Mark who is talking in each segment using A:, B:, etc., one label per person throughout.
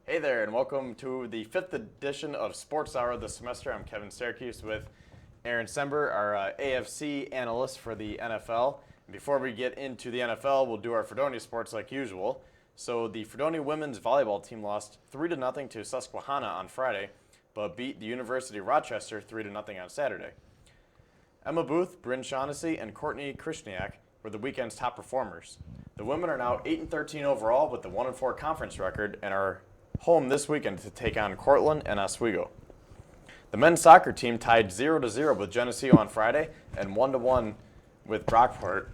A: Hey there, and welcome to the fifth edition of Sports Hour this semester. I'm Kevin Syracuse with Aaron Sember, our AFC analyst for the NFL. And before we get into the NFL, we'll do our Fredonia sports like usual. So the Fredonia women's volleyball team lost 3-0 to Susquehanna on Friday, but beat the University of Rochester 3-0 on Saturday. Emma Booth, Bryn Shaughnessy, and Courtney Krishniak were the weekend's top performers. The women are now 8-13 overall with the 1-4 conference record and are home this weekend to take on Cortland and Oswego. The men's soccer team tied 0-0 with Geneseo on Friday and 1-1 with Brockport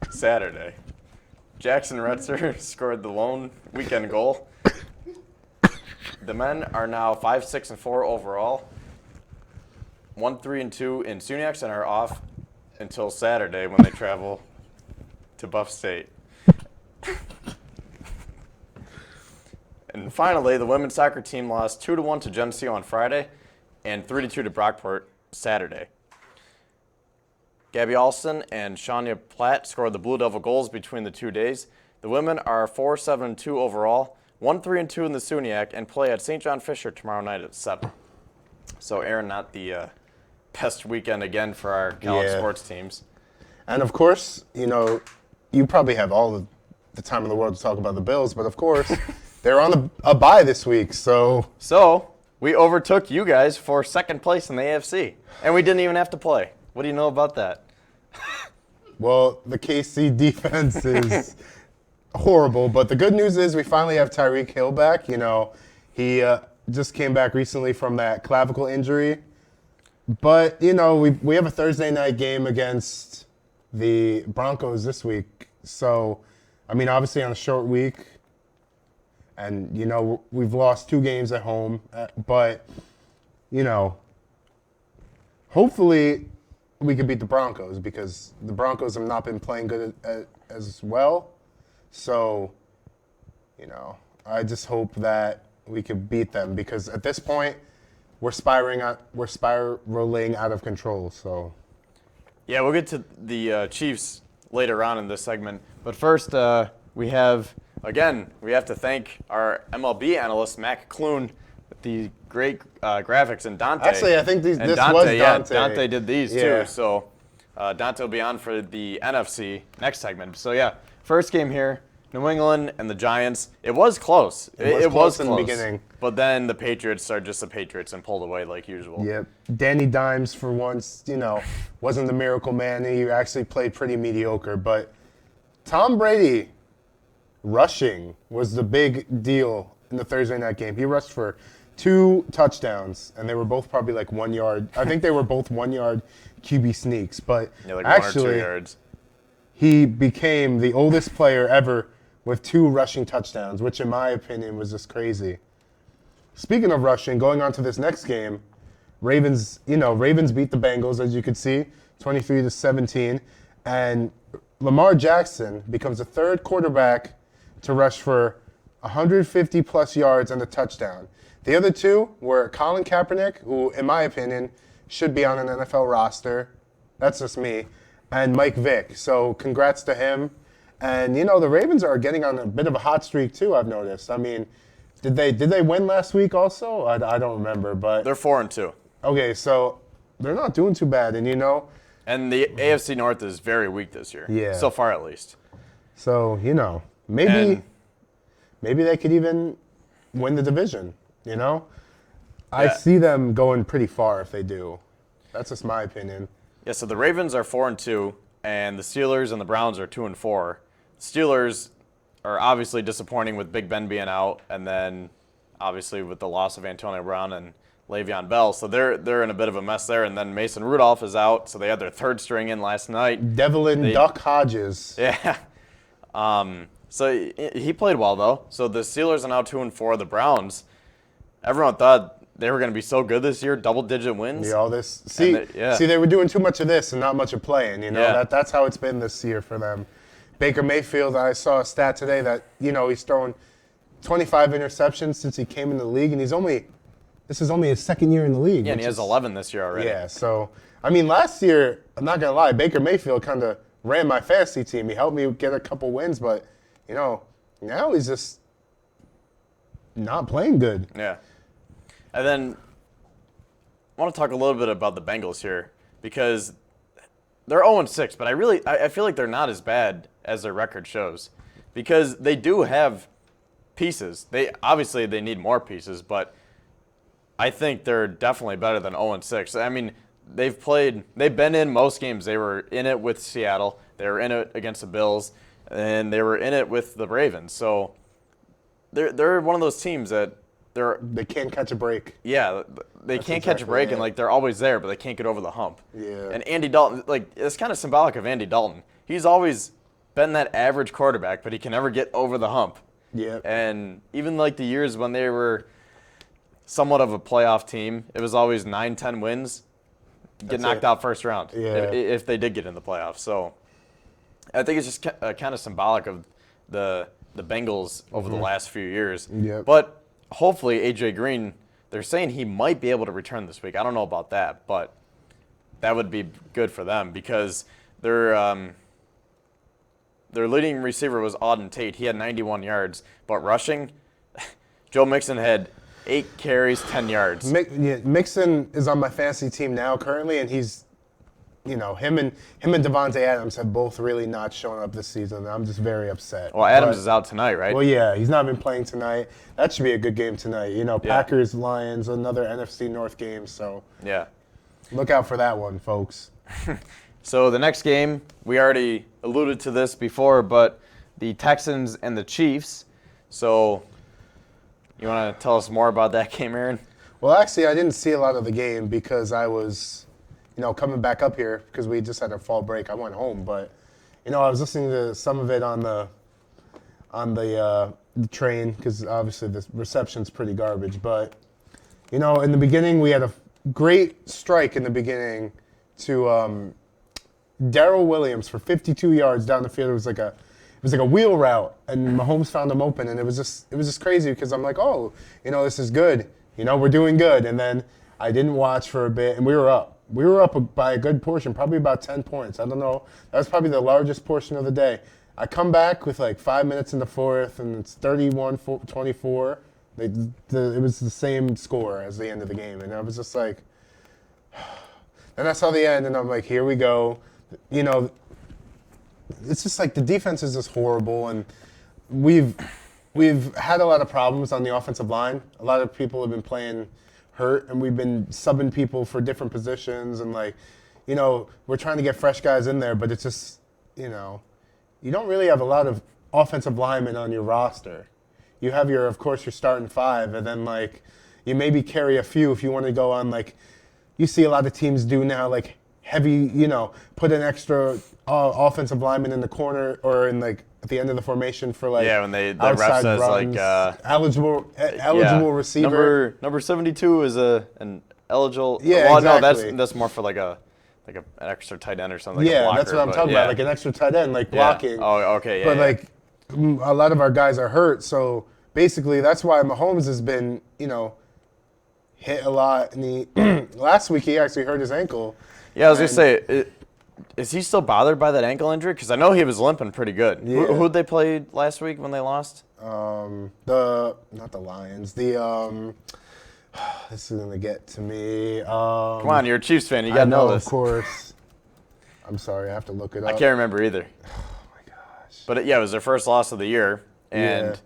A: Saturday. Jackson Retzer scored the lone weekend goal. The men are now 5-6-4 overall, 1-3-2 in Suniacs, and are off until Saturday when they travel to Buff State. And finally, the women's soccer team lost 2-1 to Geneseo on Friday and 3-2 to Brockport Saturday. Gabby Alston and Shania Platt scored the Blue Devil goals between the 2 days. The women are 4-7-2 overall, 1-3-2 in the Suniac, and play at St. John Fisher tomorrow night at 7. So, Aaron, not the best weekend again for our college sports teams.
B: And, of course, you probably have all the time in the world to talk about the Bills, but, of course, they're on a bye this week, so
A: we overtook you guys for second place in the AFC, and we didn't even have to play. What do you know about that?
B: Well, the KC defense is horrible, but the good news is we finally have Tyreek Hill back. He just came back recently from that clavicle injury. But, we have a Thursday night game against the Broncos this week. So, obviously on a short week. And, we've lost 2 games at home. But, hopefully we could beat the Broncos because the Broncos have not been playing good as well. So, I just hope that we could beat them because at this point we're spiraling out of control. So,
A: yeah, we'll get to the Chiefs later on in this segment. But first, we have to thank our MLB analyst, Mac Clune, with the great graphics, and Dante.
B: Actually, I think this was Dante.
A: Yeah, Dante did these too. So Dante will be on for the NFC next segment. So, yeah, first game here, New England and the Giants. It was close. It was close
B: in the beginning.
A: But then the Patriots are just the Patriots and pulled away like usual.
B: Yep. Danny Dimes, for once, wasn't the miracle man. He actually played pretty mediocre. But Tom Brady rushing was the big deal in the Thursday night game. He rushed for 2 touchdowns, and they were both probably like 1 yard. I think they were both 1 yard QB sneaks. But
A: like
B: actually,
A: 1 or 2 yards.
B: He became the oldest player ever with 2 rushing touchdowns, which in my opinion was just crazy. Speaking of rushing, going on to this next game, Ravens beat the Bengals, as you could see, 23-17, and Lamar Jackson becomes the 3rd quarterback to rush for 150 plus yards and a touchdown. The other 2 were Colin Kaepernick, who in my opinion should be on an NFL roster. That's just me. And Mike Vick. So congrats to him. And the Ravens are getting on a bit of a hot streak too, I've noticed. Did they win last week also? I don't remember, but
A: They're 4-2.
B: Okay, so they're not doing too bad, and
A: And the AFC North is very weak this year.
B: Yeah.
A: So far, at least.
B: So, maybe they could even win the division, I see them going pretty far if they do. That's just my opinion.
A: Yeah, so the Ravens are 4-2, and the Steelers and the Browns are 2-4. Steelers are obviously disappointing with Big Ben being out, and then obviously with the loss of Antonio Brown and Le'Veon Bell. So they're in a bit of a mess there. And then Mason Rudolph is out, so they had their 3rd string in last night.
B: Devlin Duck Hodges.
A: Yeah. So he played well, though. So the Steelers are now 2-4. The Browns, everyone thought they were going to be so good this year, double-digit wins.
B: Yeah, all this. See, they were doing too much of this and not much of playing. That's how it's been this year for them. Baker Mayfield, I saw a stat today that he's thrown 25 interceptions since he came in the league, and this is only his 2nd year in the league.
A: Yeah, and he has 11 this year already.
B: Yeah, so last year, I'm not gonna lie, Baker Mayfield kind of ran my fantasy team. He helped me get a couple wins, but now he's just not playing good.
A: Yeah. And then I want to talk a little bit about the Bengals here because they're 0-6, but I feel like they're not as bad as their record shows because they do have pieces. They need more pieces, but I think they're definitely better than 0-6. I mean, they've been in most games. They were in it with Seattle. They were in it against the Bills, and they were in it with the Ravens. So they're one of those teams that
B: they can't catch a break.
A: Yeah, they can't catch a break, and they're always there, but they can't get over the hump.
B: Yeah.
A: And Andy Dalton, it's kind of symbolic of Andy Dalton. He's always been that average quarterback, but he can never get over the hump.
B: Yeah.
A: And even the years when they were somewhat of a playoff team, it was always 9-10 wins, get knocked out first round if they did get in the playoffs. So I think it's just kind of symbolic of the Bengals over the last few years.
B: Yep.
A: But hopefully A.J. Green, they're saying he might be able to return this week. I don't know about that, but that would be good for them because their leading receiver was Auden Tate. He had 91 yards, but rushing, Joe Mixon had 8 carries, 10 yards.
B: Mixon is on my fantasy team now currently, and he's, him and Devontae Adams have both really not shown up this season. I'm just very upset.
A: Well, Adams is out tonight, right?
B: Well, yeah, he's not been playing tonight. That should be a good game tonight. Packers, Lions, another NFC North game. So
A: yeah,
B: look out for that one, folks.
A: So the next game, we already alluded to this before, but the Texans and the Chiefs. So you want to tell us more about that game, Aaron?
B: Well, actually, I didn't see a lot of the game because I was, coming back up here because we just had a fall break. I went home, but, I was listening to some of it on the train because obviously the reception's pretty garbage. But, in the beginning, we had a great strike in the beginning to Darrell Williams for 52 yards down the field. It was like a wheel route, and Mahomes found him open, and it was just crazy because I'm like, oh, this is good. We're doing good. And then I didn't watch for a bit, and we were up. We were up by a good portion, probably about 10 points. I don't know. That was probably the largest portion of the day. I come back with 5 minutes in the fourth, and it's 31-24. It was the same score as the end of the game, and I was just like, then I saw the end, and I'm like, here we go. It's just the defense is just horrible, and we've had a lot of problems on the offensive line. A lot of people have been playing hurt, and we've been subbing people for different positions, and we're trying to get fresh guys in there, but it's just, you don't really have a lot of offensive linemen on your roster. You have of course, your starting 5, and then you maybe carry a few if you want to go on you see a lot of teams do now heavy, put an extra offensive lineman in the corner or in at the end of the formation for
A: when the ref
B: outside
A: says
B: runs, eligible receiver.
A: Number 72 is an eligible.
B: Yeah,
A: well,
B: exactly.
A: No, that's more for an extra tight end or something.
B: Yeah,
A: a blocker,
B: that's what I'm talking about, an extra tight end, blocking.
A: Yeah. Oh, okay, yeah.
B: But a lot of our guys are hurt, so basically that's why Mahomes has been, hit a lot. And last week he actually hurt his ankle.
A: Yeah, I was gonna say, is he still bothered by that ankle injury? Because I know he was limping pretty good.
B: Yeah.
A: Who'd they play last week when they lost?
B: Not the Lions. This is gonna get to me.
A: Come on, you're a Chiefs fan. You gotta know this.
B: Of course. I'm sorry, I have to look it up.
A: I can't remember either.
B: Oh my gosh.
A: But it was their first loss of the year, and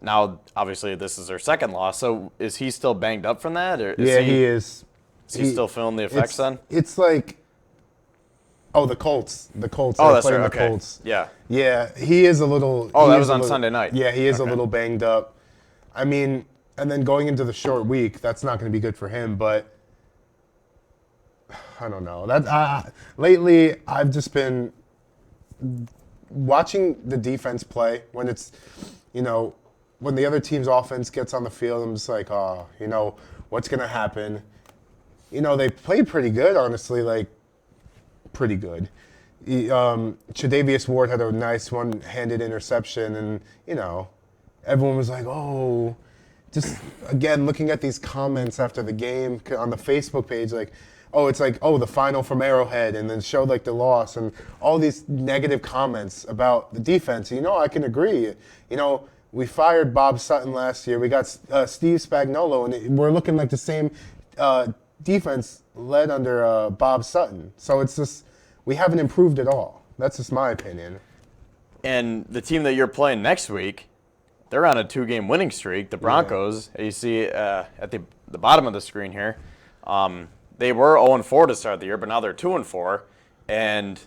A: now obviously this is their second loss. So is he still banged up from that, or
B: he is.
A: Is he still feeling the effects then?
B: It's the Colts. The Colts.
A: Oh, that's right.
B: The
A: Okay.
B: Colts.
A: Yeah.
B: Yeah, he is a little.
A: Oh, that was on Sunday night.
B: Yeah, he is a little banged up. I mean, and then going into the short week, that's not going to be good for him. But I don't know. Lately, I've just been watching the defense play when it's, when the other team's offense gets on the field. I'm just like, oh, what's going to happen? They played pretty good, honestly, pretty good. Tre'Davious Ward had a nice one-handed interception, and, everyone was like, oh, just, again, looking at these comments after the game on the Facebook page, the final from Arrowhead, and then showed, the loss, and all these negative comments about the defense. I can agree. We fired Bob Sutton last year. We got Steve Spagnuolo, and we're looking like the same defense led under Bob Sutton. So it's just, we haven't improved at all. That's just my opinion.
A: And the team that you're playing next week, they're on a 2-game winning streak. The Broncos, you see at the bottom of the screen here, they were 0-4 to start the year, but now they're 2-4. And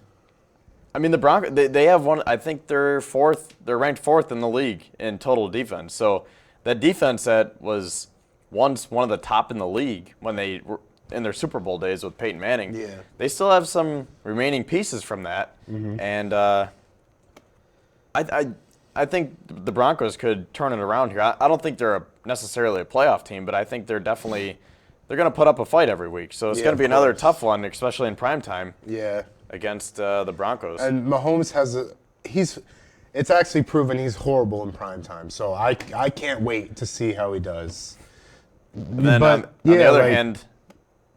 A: I mean, the Broncos, they have one. I think they're fourth. They're ranked fourth in the league in total defense. So that defense that was once one of the top in the league when they were in their Super Bowl days with Peyton Manning.
B: Yeah.
A: They still have some remaining pieces from that, and I think the Broncos could turn it around here. I don't think they're necessarily a playoff team, but I think they're definitely going to put up a fight every week. So it's going to be another tough one, especially in prime time.
B: Yeah.
A: Against the Broncos.
B: And Mahomes it's actually proven he's horrible in prime time. So I can't wait to see how he does.
A: And then on the other hand,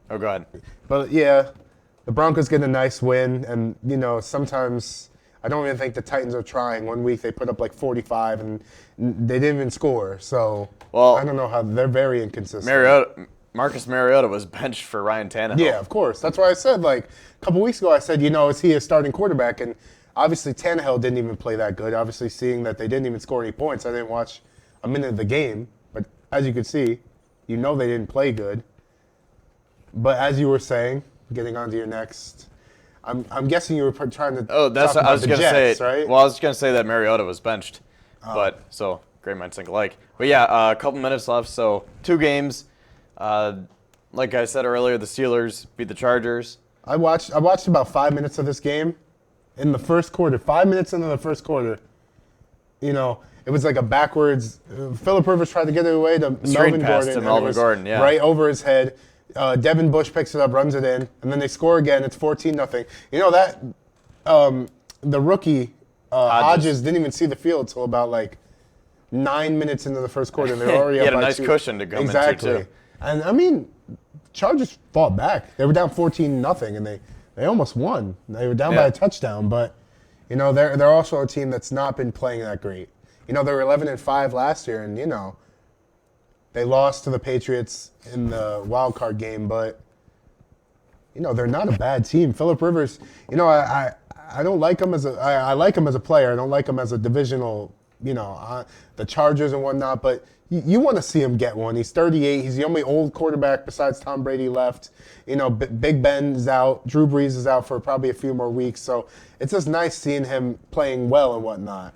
A: go ahead.
B: But yeah, the Broncos get a nice win, and sometimes I don't even think the Titans are trying. One week they put up like 45, and they didn't even score. So I don't know how they're very inconsistent.
A: Marcus Mariota was benched for Ryan Tannehill.
B: Yeah, of course. That's why I said, like, a couple weeks ago, I said, is he a starting quarterback? And obviously Tannehill didn't even play that good. Obviously, seeing that they didn't even score any points, I didn't watch a minute of the game. But as you could see, they didn't play good. But as you were saying, getting on to your next, I'm guessing you were trying to talk about
A: I was
B: the
A: going to
B: Jets,
A: say,
B: right?
A: Well, I was going to say that Mariota was benched. But so great minds think alike. But yeah, a couple minutes left. So 2 games. Like I said earlier, the Steelers beat the Chargers.
B: I watched about 5 minutes of this game in the first quarter. 5 minutes into the first quarter, it was like a backwards. Phillip Rivers tried to get it away to Melvin Gordon. Right over his head. Devin Bush picks it up, runs it in, and then they score again. It's 14-0. The rookie Hodges didn't even see the field till about like 9 minutes into the first quarter. And they're already
A: he
B: up
A: had a
B: by
A: nice
B: 2.
A: cushion to come
B: exactly.
A: into too.
B: And I mean, Chargers fought back. They were down 14-0, and they almost won. They were down by a touchdown, but they're also a team that's not been playing that great. They were 11-5 last year, and they lost to the Patriots in the wild card game, but they're not a bad team. Phillip Rivers, I don't like him I like him as a player. I don't like him as a divisional, the Chargers and whatnot, but you want to see him get one. He's 38. He's the only old quarterback besides Tom Brady left. Big Ben is out. Drew Brees is out for probably a few more weeks. So it's just nice seeing him playing well and whatnot.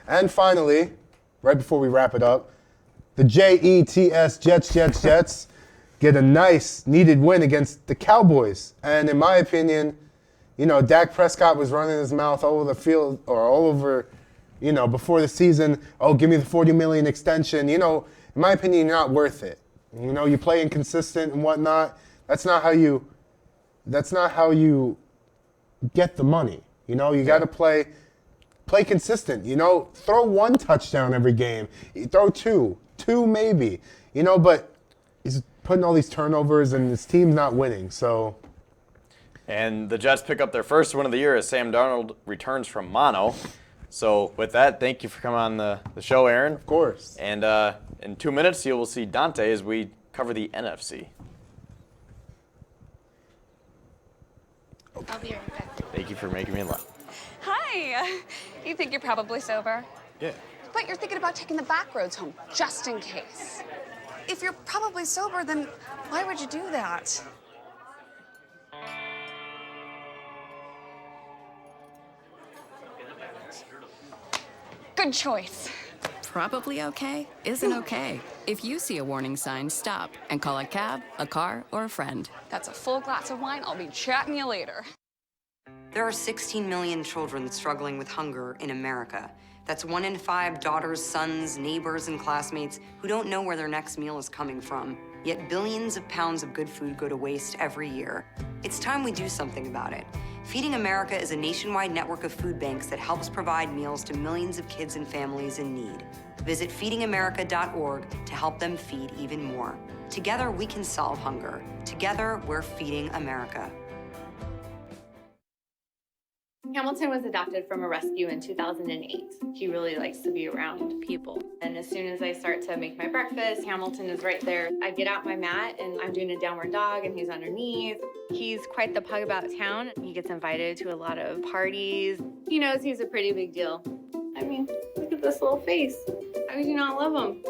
B: And finally, right before we wrap it up, the Jets get a nice needed win against the Cowboys. And in my opinion, Dak Prescott was running his mouth all over the field or all over before the season, give me the $40 million extension. In my opinion, you're not worth it. You play inconsistent and whatnot. That's not how you get the money. You got to play consistent. Throw 1 touchdown every game. Throw 2 maybe. But he's putting all these turnovers and his team's not winning. So.
A: And the Jets pick up their first win of the year as Sam Darnold returns from mono. So with that, thank you for coming on the show, Aaron.
B: Of course.
A: And in 2 minutes, you will see Dante as we cover the NFC.
C: I'll be right back.
A: Thank you for making me laugh.
C: Hi. You think you're probably sober?
A: Yeah.
C: But you're thinking about taking the back roads home, just in case. If you're probably sober, then why would you do that? Good choice.
D: Probably okay isn't okay. If you see a warning sign, stop and call a cab, a car, or a friend.
C: That's a full glass of wine. I'll be chatting you later.
E: There are 16 million children struggling with hunger in America. That's 1 in 5 daughters, sons, neighbors, and classmates who don't know where their next meal is coming from. Yet billions of pounds of good food go to waste every year. It's time we do something about it. Feeding America is a nationwide network of food banks that helps provide meals to millions of kids and families in need. Visit feedingamerica.org to help them feed even more. Together, we can solve hunger. Together, we're feeding America.
F: Hamilton was adopted from a rescue in 2008. He really likes to be around people. And as soon as I start to make my breakfast, Hamilton is right there. I get out my mat and I'm doing a downward dog and he's underneath. He's quite the pug about town. He gets invited to a lot of parties. He knows he's a pretty big deal. I mean, look at this little face. How could you not love him?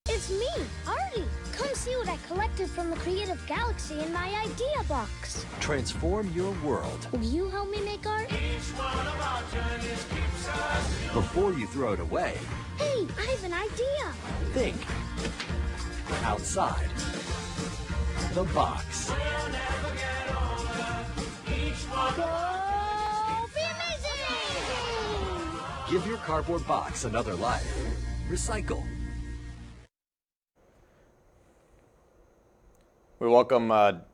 G: It's me, Artie. Come see what I collected from the Creative Galaxy in my idea box.
H: Transform your world.
G: Will you help me make art?
H: Before you throw it away,
G: Hey, I have an idea.
H: think outside the box.
G: Go be amazing!
H: Give your cardboard box another life. Recycle.
A: We welcome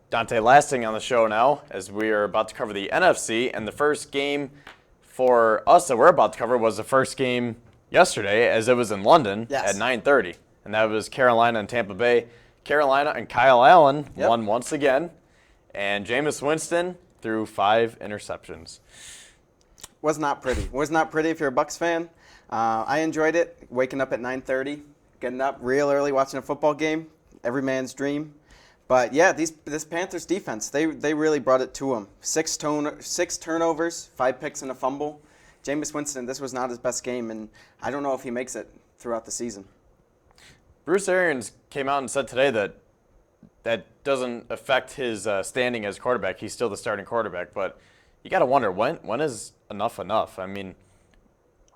A: Dante Lasting on the show now as we are about to cover the NFC. And the first game for us that we're about to cover was the first game yesterday, as it was in London at 9:30. And that was Carolina and Tampa Bay. Carolina and Kyle Allen won once again. And Jameis Winston threw 5 interceptions.
I: Was not pretty. Was not pretty if you're a Bucs fan. I enjoyed it, waking up at 9:30, getting up real early, watching a football game. Every man's dream. But yeah, this Panthers defense, they really brought it to them. 6 turnovers, 5 picks and a fumble. Jameis Winston, this was not his best game, and I don't know if he makes it throughout the season.
A: Bruce Arians came out and said today that that doesn't affect his standing as quarterback. He's still the starting quarterback, but you got to wonder, when is enough enough? I mean,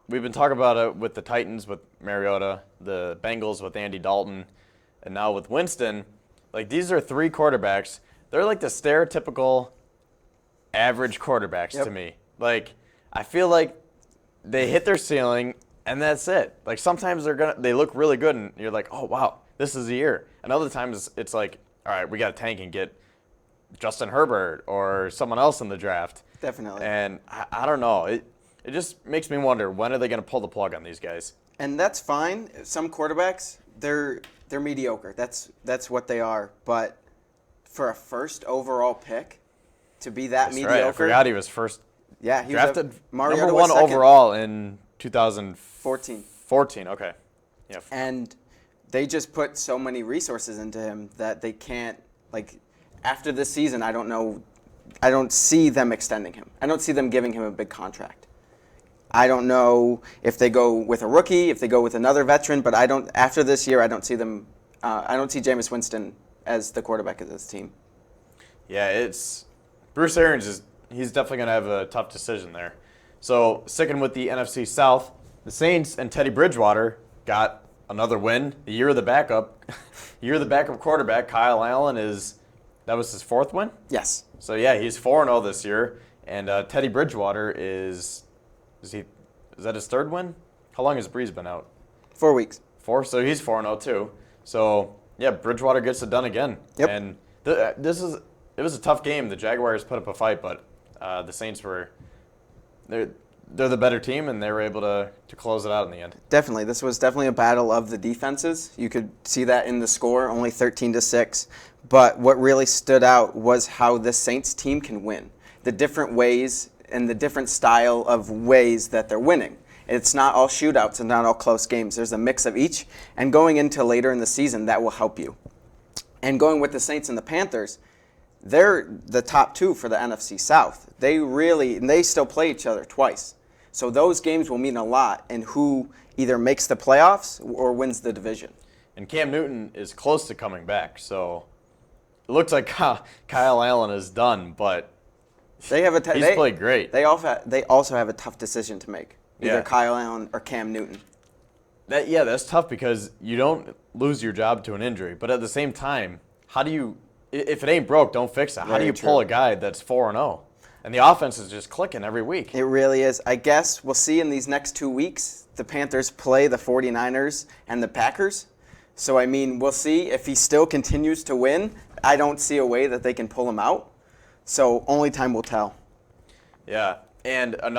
A: we've been talking about it with the Titans, with Mariota, the Bengals with Andy Dalton, and now with Winston. Like, these are 3 quarterbacks. They're like the stereotypical average quarterbacks to me. Like, I feel like they hit their ceiling and that's it. Like, sometimes they look really good and you're like, oh wow, this is the year. And other times it's like, all right, we got to tank and get Justin Herbert or someone else in the draft.
I: Definitely.
A: And I don't know. It just makes me wonder, when are they going to pull the plug on these guys?
I: And that's fine. Some quarterbacks, they're mediocre. That's what they are. But for a first overall pick, to be that mediocre.
A: Right. I forgot he was first.
I: Yeah, he
A: drafted
I: was Mariota
A: number
I: was
A: 1
I: second.
A: overall in 2014.
I: 14.
A: Okay. Yeah.
I: And they just put so many resources into him that they can't, like, after this season, I don't see them extending him. I don't see them giving him a big contract. I don't know if they go with a rookie, if they go with another veteran, but after this year, I don't see them, I don't see Jameis Winston as the quarterback of this team.
A: Yeah, it's Bruce Arians he's definitely going to have a tough decision there. So, sticking with the NFC South, the Saints and Teddy Bridgewater got another win. The year of the backup quarterback, Kyle Allen, that was his 4th win?
I: Yes.
A: So, yeah, he's 4-0 this year. And Teddy Bridgewater is that his 3rd win? How long has Breeze been out?
I: 4 weeks.
A: 4, so he's 4-0 too. So, yeah, Bridgewater gets it done again.
I: Yep.
A: And it was a tough game. The Jaguars put up a fight, but the Saints they're the better team, and they were able to close it out in the end.
I: Definitely. This was definitely a battle of the defenses. You could see that in the score, only 13-6. But what really stood out was how this Saints team can win. The different ways and the different style of ways that they're winning. It's not all shootouts and not all close games. There's a mix of each. And going into later in the season, that will help you. And going with the Saints and the Panthers, they're the top 2 for the NFC South. They still play each other twice. So those games will mean a lot in who either makes the playoffs or wins the division.
A: And Cam Newton is close to coming back, so it looks like Kyle Allen is done, but he's played great.
I: They also have a tough decision to make, either Kyle Allen or Cam Newton.
A: That's tough because you don't lose your job to an injury, but at the same time, if it ain't broke, don't fix it. How do you pull a guy that's 4-0? And the offense is just clicking every week.
I: It really is. I guess we'll see in these next 2 weeks. The Panthers play the 49ers and the Packers. So, I mean, we'll see if he still continues to win. I don't see a way that they can pull him out. So, only time will tell.
A: Yeah. And I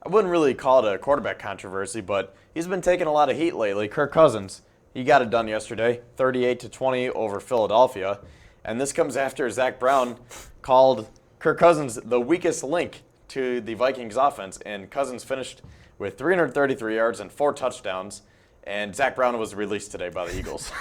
A: wouldn't really call it a quarterback controversy, but he's been taking a lot of heat lately. Kirk Cousins he got it done yesterday, 38-20 over Philadelphia. And this comes after Zach Brown called Kirk Cousins the weakest link to the Vikings offense. And Cousins finished with 333 yards and 4 touchdowns. And Zach Brown was released today by the Eagles.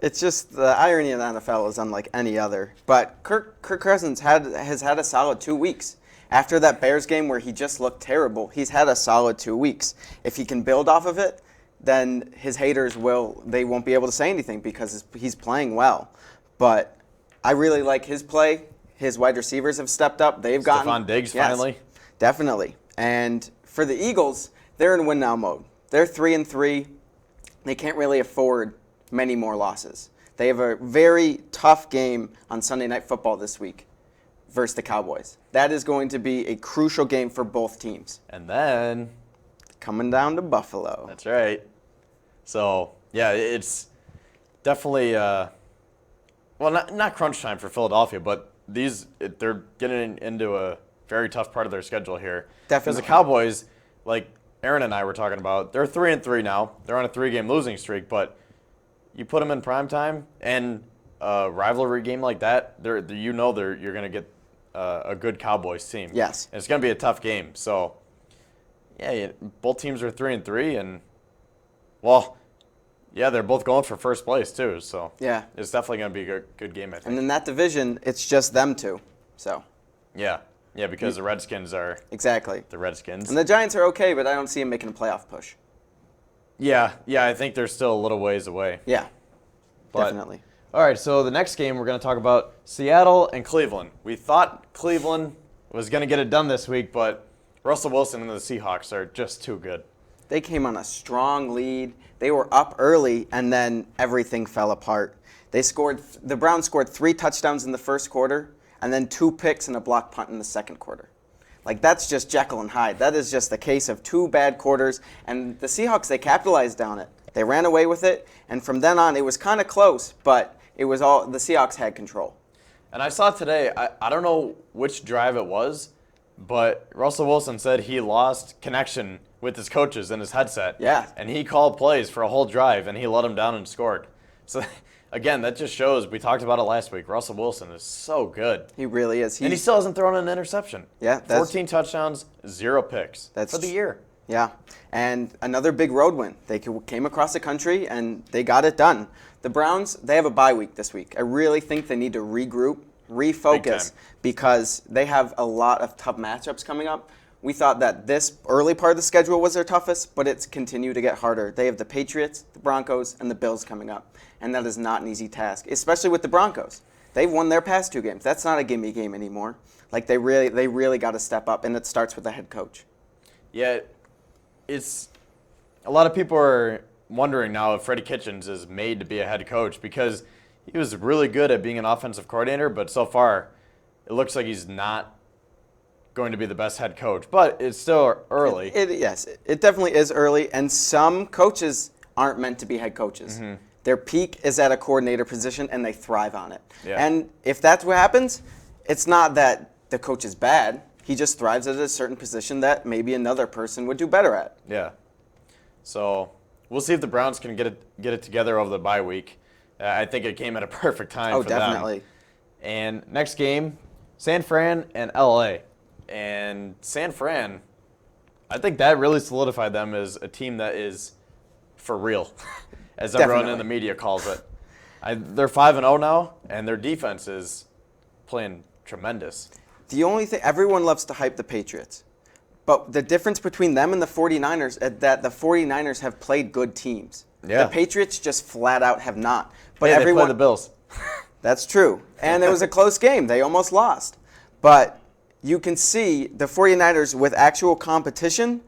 I: It's just the irony of the NFL is unlike any other. But Kirk Cousins has had a solid 2 weeks. After that Bears game where he just looked terrible, he's had a solid 2 weeks. If he can build off of it, then his haters won't be able to say anything because he's playing well. But I really like his play. His wide receivers have stepped up. They've gotten
A: Stephon Diggs finally.
I: Definitely. And for the Eagles, they're in win now mode. They're 3-3. They can't really afford many more losses. They have a very tough game on Sunday Night Football this week versus the Cowboys. That is going to be a crucial game for both teams.
A: And then
I: coming down to Buffalo.
A: That's right. So, yeah, it's definitely, well, not crunch time for Philadelphia, but they're getting into a very tough part of their schedule here.
I: Definitely.
A: Because the Cowboys, like Aaron and I were talking about, they're 3-3 now. They're on a 3-game losing streak, but you put them in prime time and a rivalry game like that, you're going to get a good Cowboys team.
I: Yes.
A: And it's going to be a tough game. So, yeah, both teams are 3-3, and well, yeah, they're both going for first place too. So
I: yeah,
A: it's definitely going to be a good game, I think.
I: And in that division, it's just them two. So
A: yeah, because the Redskins are
I: exactly
A: the Redskins,
I: and the Giants are okay, but I don't see them making a playoff push.
A: Yeah, I think they're still a little ways away.
I: Yeah, definitely.
A: All right, so the next game we're going to talk about Seattle and Cleveland. We thought Cleveland was going to get it done this week, but Russell Wilson and the Seahawks are just too good.
I: They came on a strong lead. They were up early, and then everything fell apart. The Browns scored 3 touchdowns in the first quarter, and then 2 picks and a block punt in the second quarter. Like, that's just Jekyll and Hyde. That is just the case of 2 bad quarters, and the Seahawks, they capitalized on it. They ran away with it, and from then on, it was kind of close, but it was all the Seahawks had control.
A: And I saw today, I don't know which drive it was, but Russell Wilson said he lost connection with his coaches and his headset.
I: Yeah.
A: And he called plays for a whole drive, and he let them down and scored. So, again, that just shows, we talked about it last week, Russell Wilson is so good.
I: He really is.
A: And he still hasn't thrown an interception.
I: Yeah.
A: 14 touchdowns, 0 picks for the year.
I: Yeah. And another big road win. They came across the country, and they got it done. The Browns, they have a bye week this week. I really think they need to regroup, refocus, because they have a lot of tough matchups coming up. We thought that this early part of the schedule was their toughest, but it's continued to get harder. They have the Patriots, the Broncos, and the Bills coming up, and that is not an easy task, especially with the Broncos. They've won their past 2 games. That's not a gimme game anymore. Like, they really got to step up, and it starts with the head coach.
A: Yeah, it's a lot of people are wondering now if Freddie Kitchens is made to be a head coach, because he was really good at being an offensive coordinator, but so far it looks like he's not going to be the best head coach. But it's still early.
I: Yes, it definitely is early, and some coaches aren't meant to be head coaches. Mm-hmm. Their peak is at a coordinator position, and they thrive on it.
A: Yeah.
I: And if that's what happens, it's not that the coach is bad. He just thrives at a certain position that maybe another person would do better at.
A: Yeah. So we'll see if the Browns can get it together over the bye week. I think it came at a perfect time for
I: definitely.
A: them. And next game, San Fran and LA. And San Fran, I think that really solidified them as a team that is for real, as everyone in the media calls it. They're 5-0 now, and their defense is playing tremendous.
I: The only thing, everyone loves to hype the Patriots. But the difference between them and the 49ers is that the 49ers have played good teams.
A: Yeah.
I: The Patriots just flat out have not. But
A: They play the Bills.
I: That's true. And it was a close game. They almost lost. But you can see the 49ers with actual competition,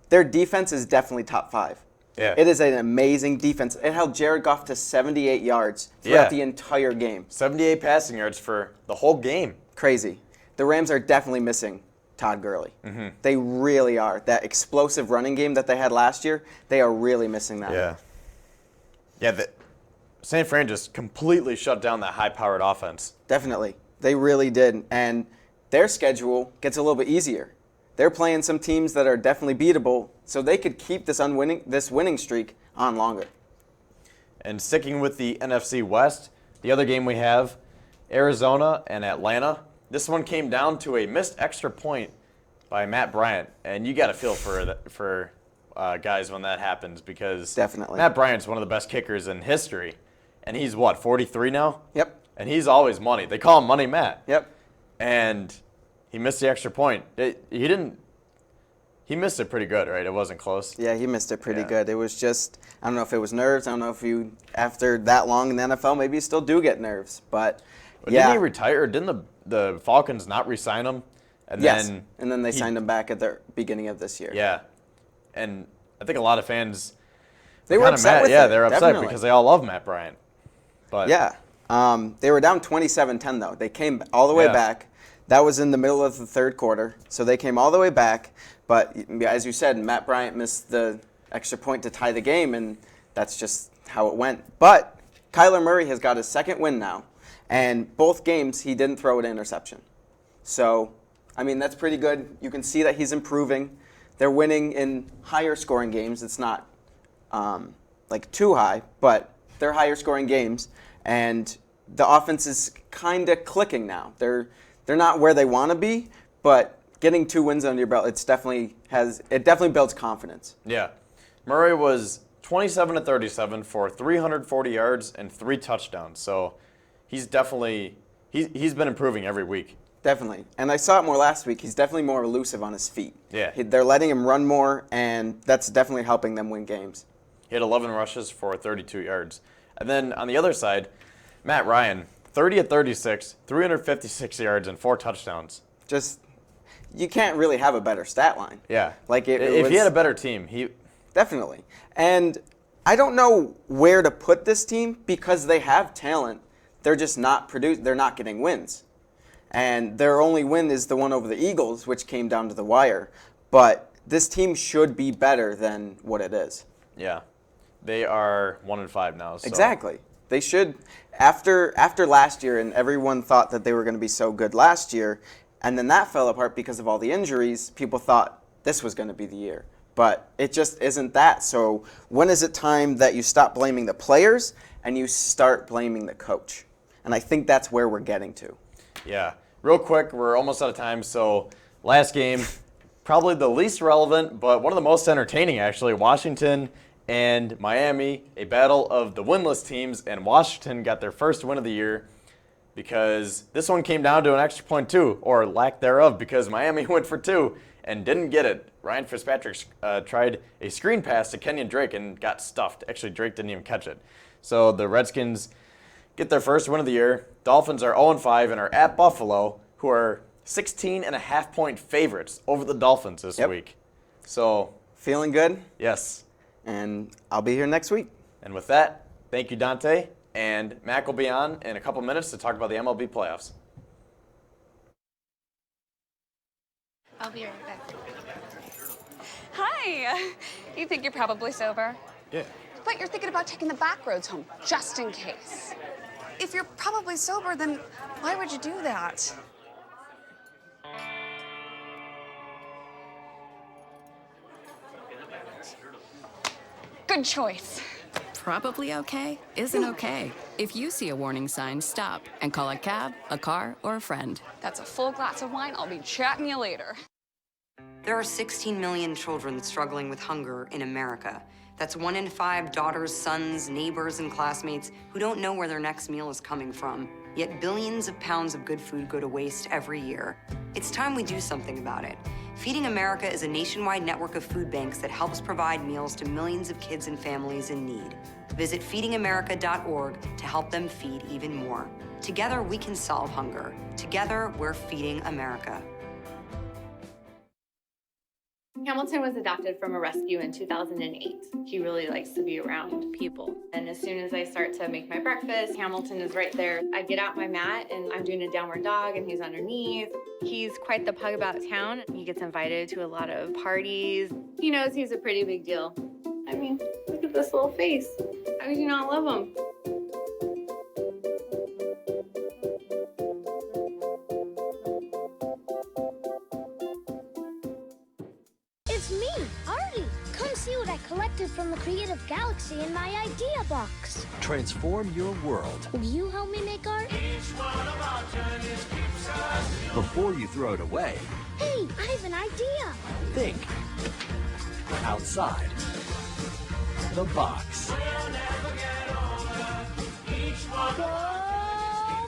I: their defense is definitely top 5.
A: Yeah.
I: It is an amazing defense. It held Jared Goff to 78 yards throughout the entire game.
A: 78 passing yards for the whole game.
I: Crazy. The Rams are definitely missing Todd Gurley. Mm-hmm. They really are. That explosive running game that they had last year, they are really missing that.
A: Yeah. Yeah, San Fran just completely shut down that high-powered offense.
I: Definitely. They really did. And their schedule gets a little bit easier. They're playing some teams that are definitely beatable, so they could keep this winning streak on longer.
A: And sticking with the NFC West, the other game we have, Arizona and Atlanta. This one came down to a missed extra point by Matt Bryant, and you got to feel for guys when that happens because
I: Definitely.
A: Matt Bryant's one of the best kickers in history, and he's what, 43 now?
I: Yep.
A: And he's always money. They call him Money Matt.
I: Yep.
A: And he missed the extra point. He missed it pretty good, right? It wasn't close.
I: Yeah, he missed it pretty
A: Yeah.
I: good. It was just, I don't know if it was nerves. I don't know if you, after that long in the NFL, maybe you still do get nerves. But yeah.
A: Didn't he retire? Didn't the Falcons not re-sign him? And
I: Yes.
A: then
I: And then they signed him back at the beginning of this year.
A: Yeah. And I think a lot of fans
I: They were
A: kinda
I: upset
A: mad.
I: with
A: Yeah,
I: it,
A: they're upset
I: definitely.
A: because they all love Matt Bryant. But
I: Yeah. They were down 27-10, though. They came all the way
A: Yeah.
I: back. That was in the middle of the third quarter. So they came all the way back. But as you said, Matt Bryant missed the extra point to tie the game, and that's just how it went. But Kyler Murray has got his second win now. And both games, he didn't throw an interception. So, I mean, that's pretty good. You can see that he's improving. They're winning in higher scoring games. It's not like too high, but they're higher scoring games. And the offense is kind of clicking now. They're not where they want to be, but getting 2 wins under your belt, it definitely builds confidence.
A: yeah. Murray was 27 of 37 for 340 yards and 3 touchdowns. So he's definitely he's been improving every week.
I: Definitely. And I saw it more last week. He's definitely more elusive on his feet.
A: Yeah.
I: They're letting him run more, and that's definitely helping them win games.
A: He had 11 rushes for 32 yards. And then on the other side, Matt Ryan, 30 of 36, 356 yards and 4 touchdowns.
I: Just, you can't really have a better stat line.
A: Yeah.
I: Like
A: if he had a better team,
I: Definitely. And I don't know where to put this team because they have talent. They're just not they're not getting wins. And their only win is the one over the Eagles, which came down to the wire. But this team should be better than what it is.
A: Yeah. They are 1-5 now. So.
I: Exactly. They should. After last year, and everyone thought that they were going to be so good last year, and then that fell apart because of all the injuries, people thought this was going to be the year. But it just isn't that. So when is it time that you stop blaming the players and you start blaming the coach? And I think that's where we're getting to.
A: Yeah. Real quick, we're almost out of time. So last game, probably the least relevant, but one of the most entertaining, actually. Washington and Miami, a battle of the winless teams, and Washington got their first win of the year because this one came down to an extra point too, or lack thereof, because Miami went for 2 and didn't get it. Ryan Fitzpatrick tried a screen pass to Kenyon Drake and got stuffed. Actually, Drake didn't even catch it. So the Redskins get their first win of the year. Dolphins are 0-5 and are at Buffalo, who are 16.5-point favorites over the Dolphins this week. So,
I: feeling good?
A: Yes.
I: And I'll be here next week.
A: And with that, thank you, Dante. And Mac will be on in a couple minutes to talk about the MLB playoffs.
C: I'll be right back. Hi. You think you're probably sober?
A: Yeah.
C: But you're thinking about taking the back roads home, just in case. If you're probably sober, then why would you do that? Good choice.
D: Probably okay isn't okay. If you see a warning sign, stop and call a cab, a car, or a friend.
C: That's a full glass of wine. I'll be chatting you later.
E: There are 16 million children struggling with hunger in America. That's 1 in 5 daughters, sons, neighbors, and classmates who don't know where their next meal is coming from. Yet billions of pounds of good food go to waste every year. It's time we do something about it. Feeding America is a nationwide network of food banks that helps provide meals to millions of kids and families in need. Visit feedingamerica.org to help them feed even more. Together, we can solve hunger. Together, we're feeding America.
F: Hamilton was adopted from a rescue in 2008. He really likes to be around people. And as soon as I start to make my breakfast, Hamilton is right there. I get out my mat and I'm doing a downward dog and he's underneath. He's quite the pug about town. He gets invited to a lot of parties. He knows he's a pretty big deal. I mean, look at this little face. How could you not love him?
G: It's me, Artie. Come see what I collected from from the Creative Galaxy in my idea box.
H: Transform your world
G: Will you help me make art?
H: before you throw it away.
G: Hey, I have an idea.
H: Think outside the box.
G: Go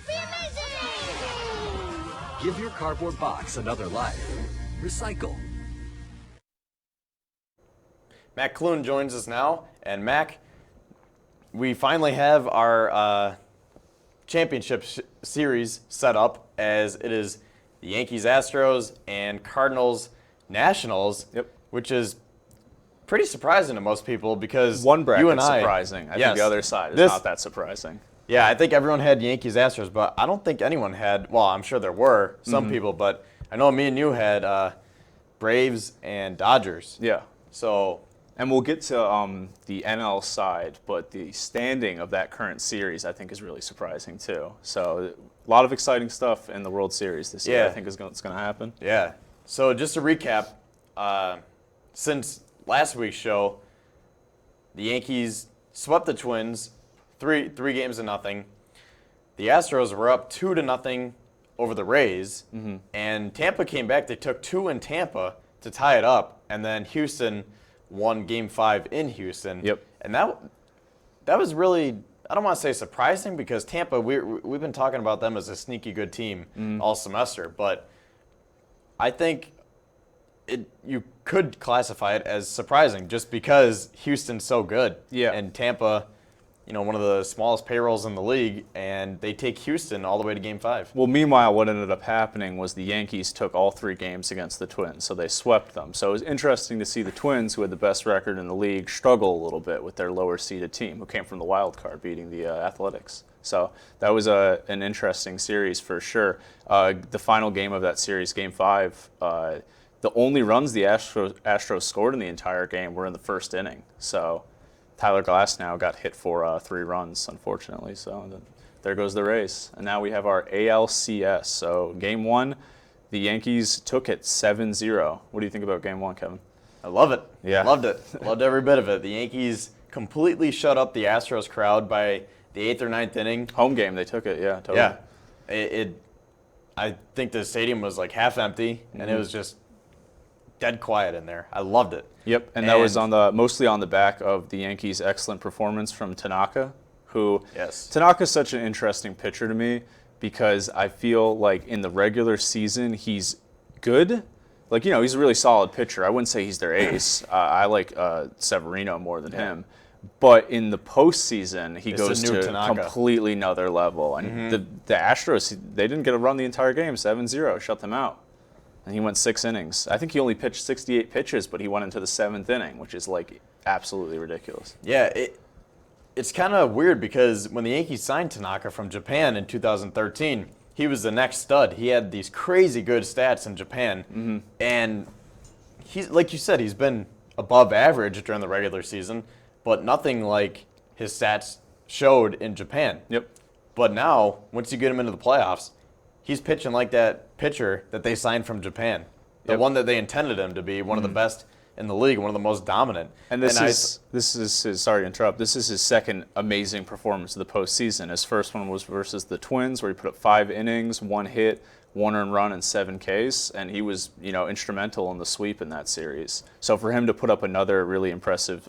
G: be amazing!
H: Give your cardboard box another life. Recycle.
A: Mac Clune joins us now, and Mac, we finally have our championship series set up, as it is the Yankees, Astros, and Cardinals, Nationals.
J: Yep.
A: Which is pretty surprising to most people because
J: One bracket
A: you and I,
J: surprising. I
A: yes,
J: think the other side is
A: this-
J: not that surprising.
A: Yeah, I think everyone had Yankees, Astros, but I don't think anyone had. Well, I'm sure there were some people, but I know me and you had Braves and Dodgers.
J: Yeah.
A: So.
J: And we'll get to the NL side, but the standing of that current series, I think, is really surprising too. So a lot of exciting stuff in the World Series this year.
A: Yeah.
J: I think is going to happen.
A: Yeah. So just to recap, since last week's show, the Yankees swept the Twins, three games to nothing. The Astros were up 2-0 over the Rays, and Tampa came back. They took 2 in Tampa to tie it up, and then Houston won Game 5 in Houston.
J: Yep.
A: And that was really, I don't want to say surprising, because Tampa, we've been talking about them as a sneaky good team all semester, but I think you could classify it as surprising just because Houston's so good.
J: Yeah.
A: And Tampa, one of the smallest payrolls in the league, and they take Houston all the way to Game 5.
J: Well, meanwhile, what ended up happening was the Yankees took all 3 games against the Twins, so they swept them. So it was interesting to see the Twins, who had the best record in the league, struggle a little bit with their lower-seeded team, who came from the wild card, beating the Athletics. So that was an interesting series for sure. The final game of that series, Game 5, the only runs the Astros scored in the entire game were in the first inning. So Tyler Glasnow got hit for 3 runs, unfortunately. So there goes the Rays. And now we have our ALCS. So Game 1, the Yankees took it 7-0. What do you think about Game 1, Kevin?
A: I love it.
J: Yeah.
A: Loved it. Loved every bit of it. The Yankees completely shut up the Astros crowd by the 8th or 9th inning.
J: Home game, they took it, yeah, totally.
A: Yeah. I think the stadium was like half empty, and it was just dead quiet in there. I loved it.
J: Yep, and that was mostly on the back of the Yankees' excellent performance from Tanaka, who Tanaka's such an interesting pitcher to me because I feel like in the regular season he's good. Like, he's a really solid pitcher. I wouldn't say he's their ace. I like Severino more than him. But in the postseason, he goes to completely another level. And the Astros, they didn't get a run the entire game, 7-0, shut them out. And he went 6 innings. I think he only pitched 68 pitches, but he went into the 7th inning, which is like absolutely ridiculous.
A: Yeah, it's kind of weird because when the Yankees signed Tanaka from Japan in 2013, he was the next stud. He had these crazy good stats in Japan. And he's, like you said, he's been above average during the regular season, but nothing like his stats showed in Japan.
J: Yep.
A: But now, once you get him into the playoffs, he's pitching like that pitcher that they signed from Japan, the one that they intended him to be, one of the best in the league, one of the most dominant.
J: And this is his, sorry to interrupt, this is his second amazing performance of the postseason. His first one was versus the Twins, where he put up 5 innings, 1 hit, 1 earned run, and 7 Ks, and he was, instrumental in the sweep in that series. So for him to put up another really impressive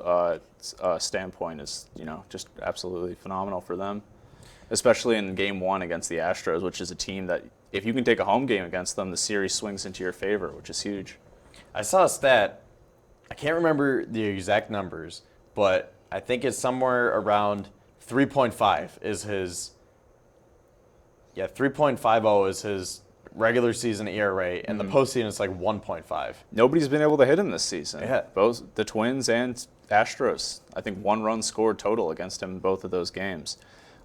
J: standpoint is, just absolutely phenomenal for them, especially in Game 1 against the Astros, which is a team that if you can take a home game against them, the series swings into your favor, which is huge.
A: I saw a stat. I can't remember the exact numbers, but I think it's somewhere around 3.5 is his. Yeah, 3.50 is his regular season ERA, and the postseason is like 1.5.
J: Nobody's been able to hit him this season.
A: Yeah.
J: Both the Twins and Astros. I think 1 run scored total against him in both of those games.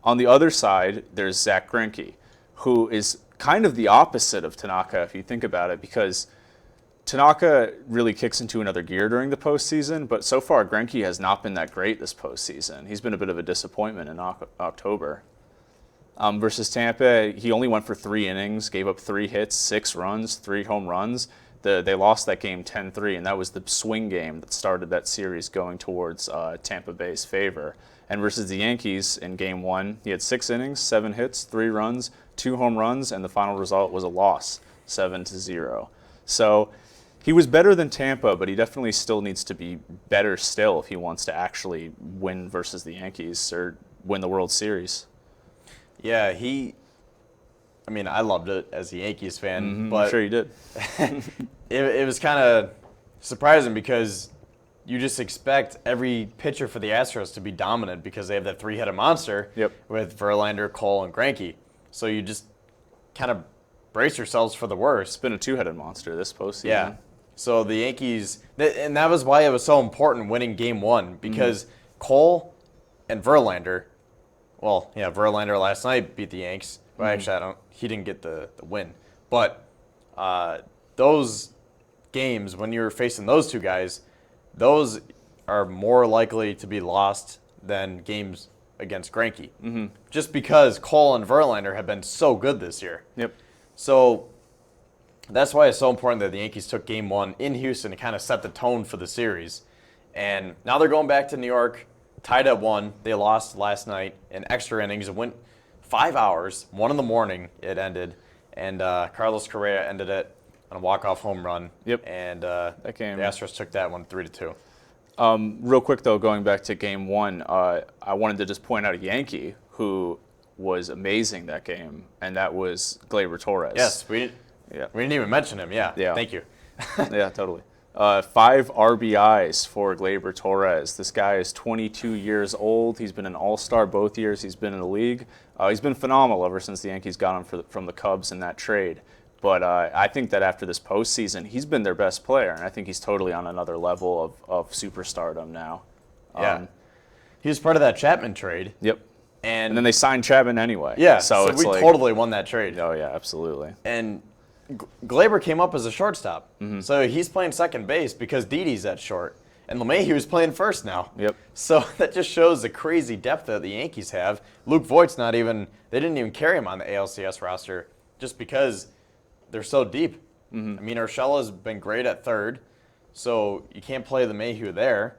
J: On the other side, there's Zach Greinke, who is kind of the opposite of Tanaka if you think about it, because Tanaka really kicks into another gear during the postseason, but so far Greinke has not been that great this postseason. He's been a bit of a disappointment in October. Versus Tampa, he only went for 3 innings, gave up 3 hits, 6 runs, 3 home runs. They lost that game 10-3, and that was the swing game that started that series going towards Tampa Bay's favor. And versus the Yankees in Game 1, he had 6 innings, 7 hits, 3 runs, 2 home runs, and the final result was a loss, 7-0. So he was better than Tampa, but he definitely still needs to be better still if he wants to actually win versus the Yankees or win the World Series.
A: Yeah, I mean, I loved it as a Yankees fan, but
J: I'm sure you did.
A: it was kind of surprising because you just expect every pitcher for the Astros to be dominant because they have that 3-headed monster with Verlander, Cole, and Greinke. So you just kind of brace yourselves for the worst.
J: It's been a 2-headed monster this postseason.
A: Yeah. So the Yankees, and that was why it was so important winning Game 1 because Cole and Verlander, Verlander last night beat the Yanks. Well, actually, he didn't get the win. But those games, when you're facing those two guys, those are more likely to be lost than games against Greinke. Just because Cole and Verlander have been so good this year.
J: Yep.
A: So that's why it's so important that the Yankees took Game 1 in Houston to kind of set the tone for the series. And now they're going back to New York, tied at 1. They lost last night in extra innings. It went 5 hours, 1 in the morning it ended, and Carlos Correa ended it on a walk-off home run.
J: Yep.
A: And
J: that game,
A: the Astros took that one 3-2.
J: Real quick, though, going back to Game 1, I wanted to just point out a Yankee who was amazing that game, and that was Gleyber Torres.
A: Yes, we didn't even mention him. Yeah. Thank you.
J: Yeah, totally. 5 RBIs for Gleyber Torres. This guy is 22 years old. He's been an all-star both years he's been in the league. He's been phenomenal ever since the Yankees got him from the Cubs in that trade. But I think that after this postseason, he's been their best player, and I think he's totally on another level of superstardom now.
A: Yeah. He was part of that Chapman trade.
J: Yep.
A: And
J: then they signed Chapman anyway.
A: Yeah,
J: so
A: we totally won that trade.
J: Oh, yeah, absolutely.
A: And Gleyber came up as a shortstop. So he's playing second base because Didi's at short. And LeMahieu is playing first now.
J: Yep.
A: So that just shows the crazy depth that the Yankees have. Luke Voigt's they didn't even carry him on the ALCS roster just because they're so deep. I mean, Urshela's been great at third, so you can't play the Mayhew there.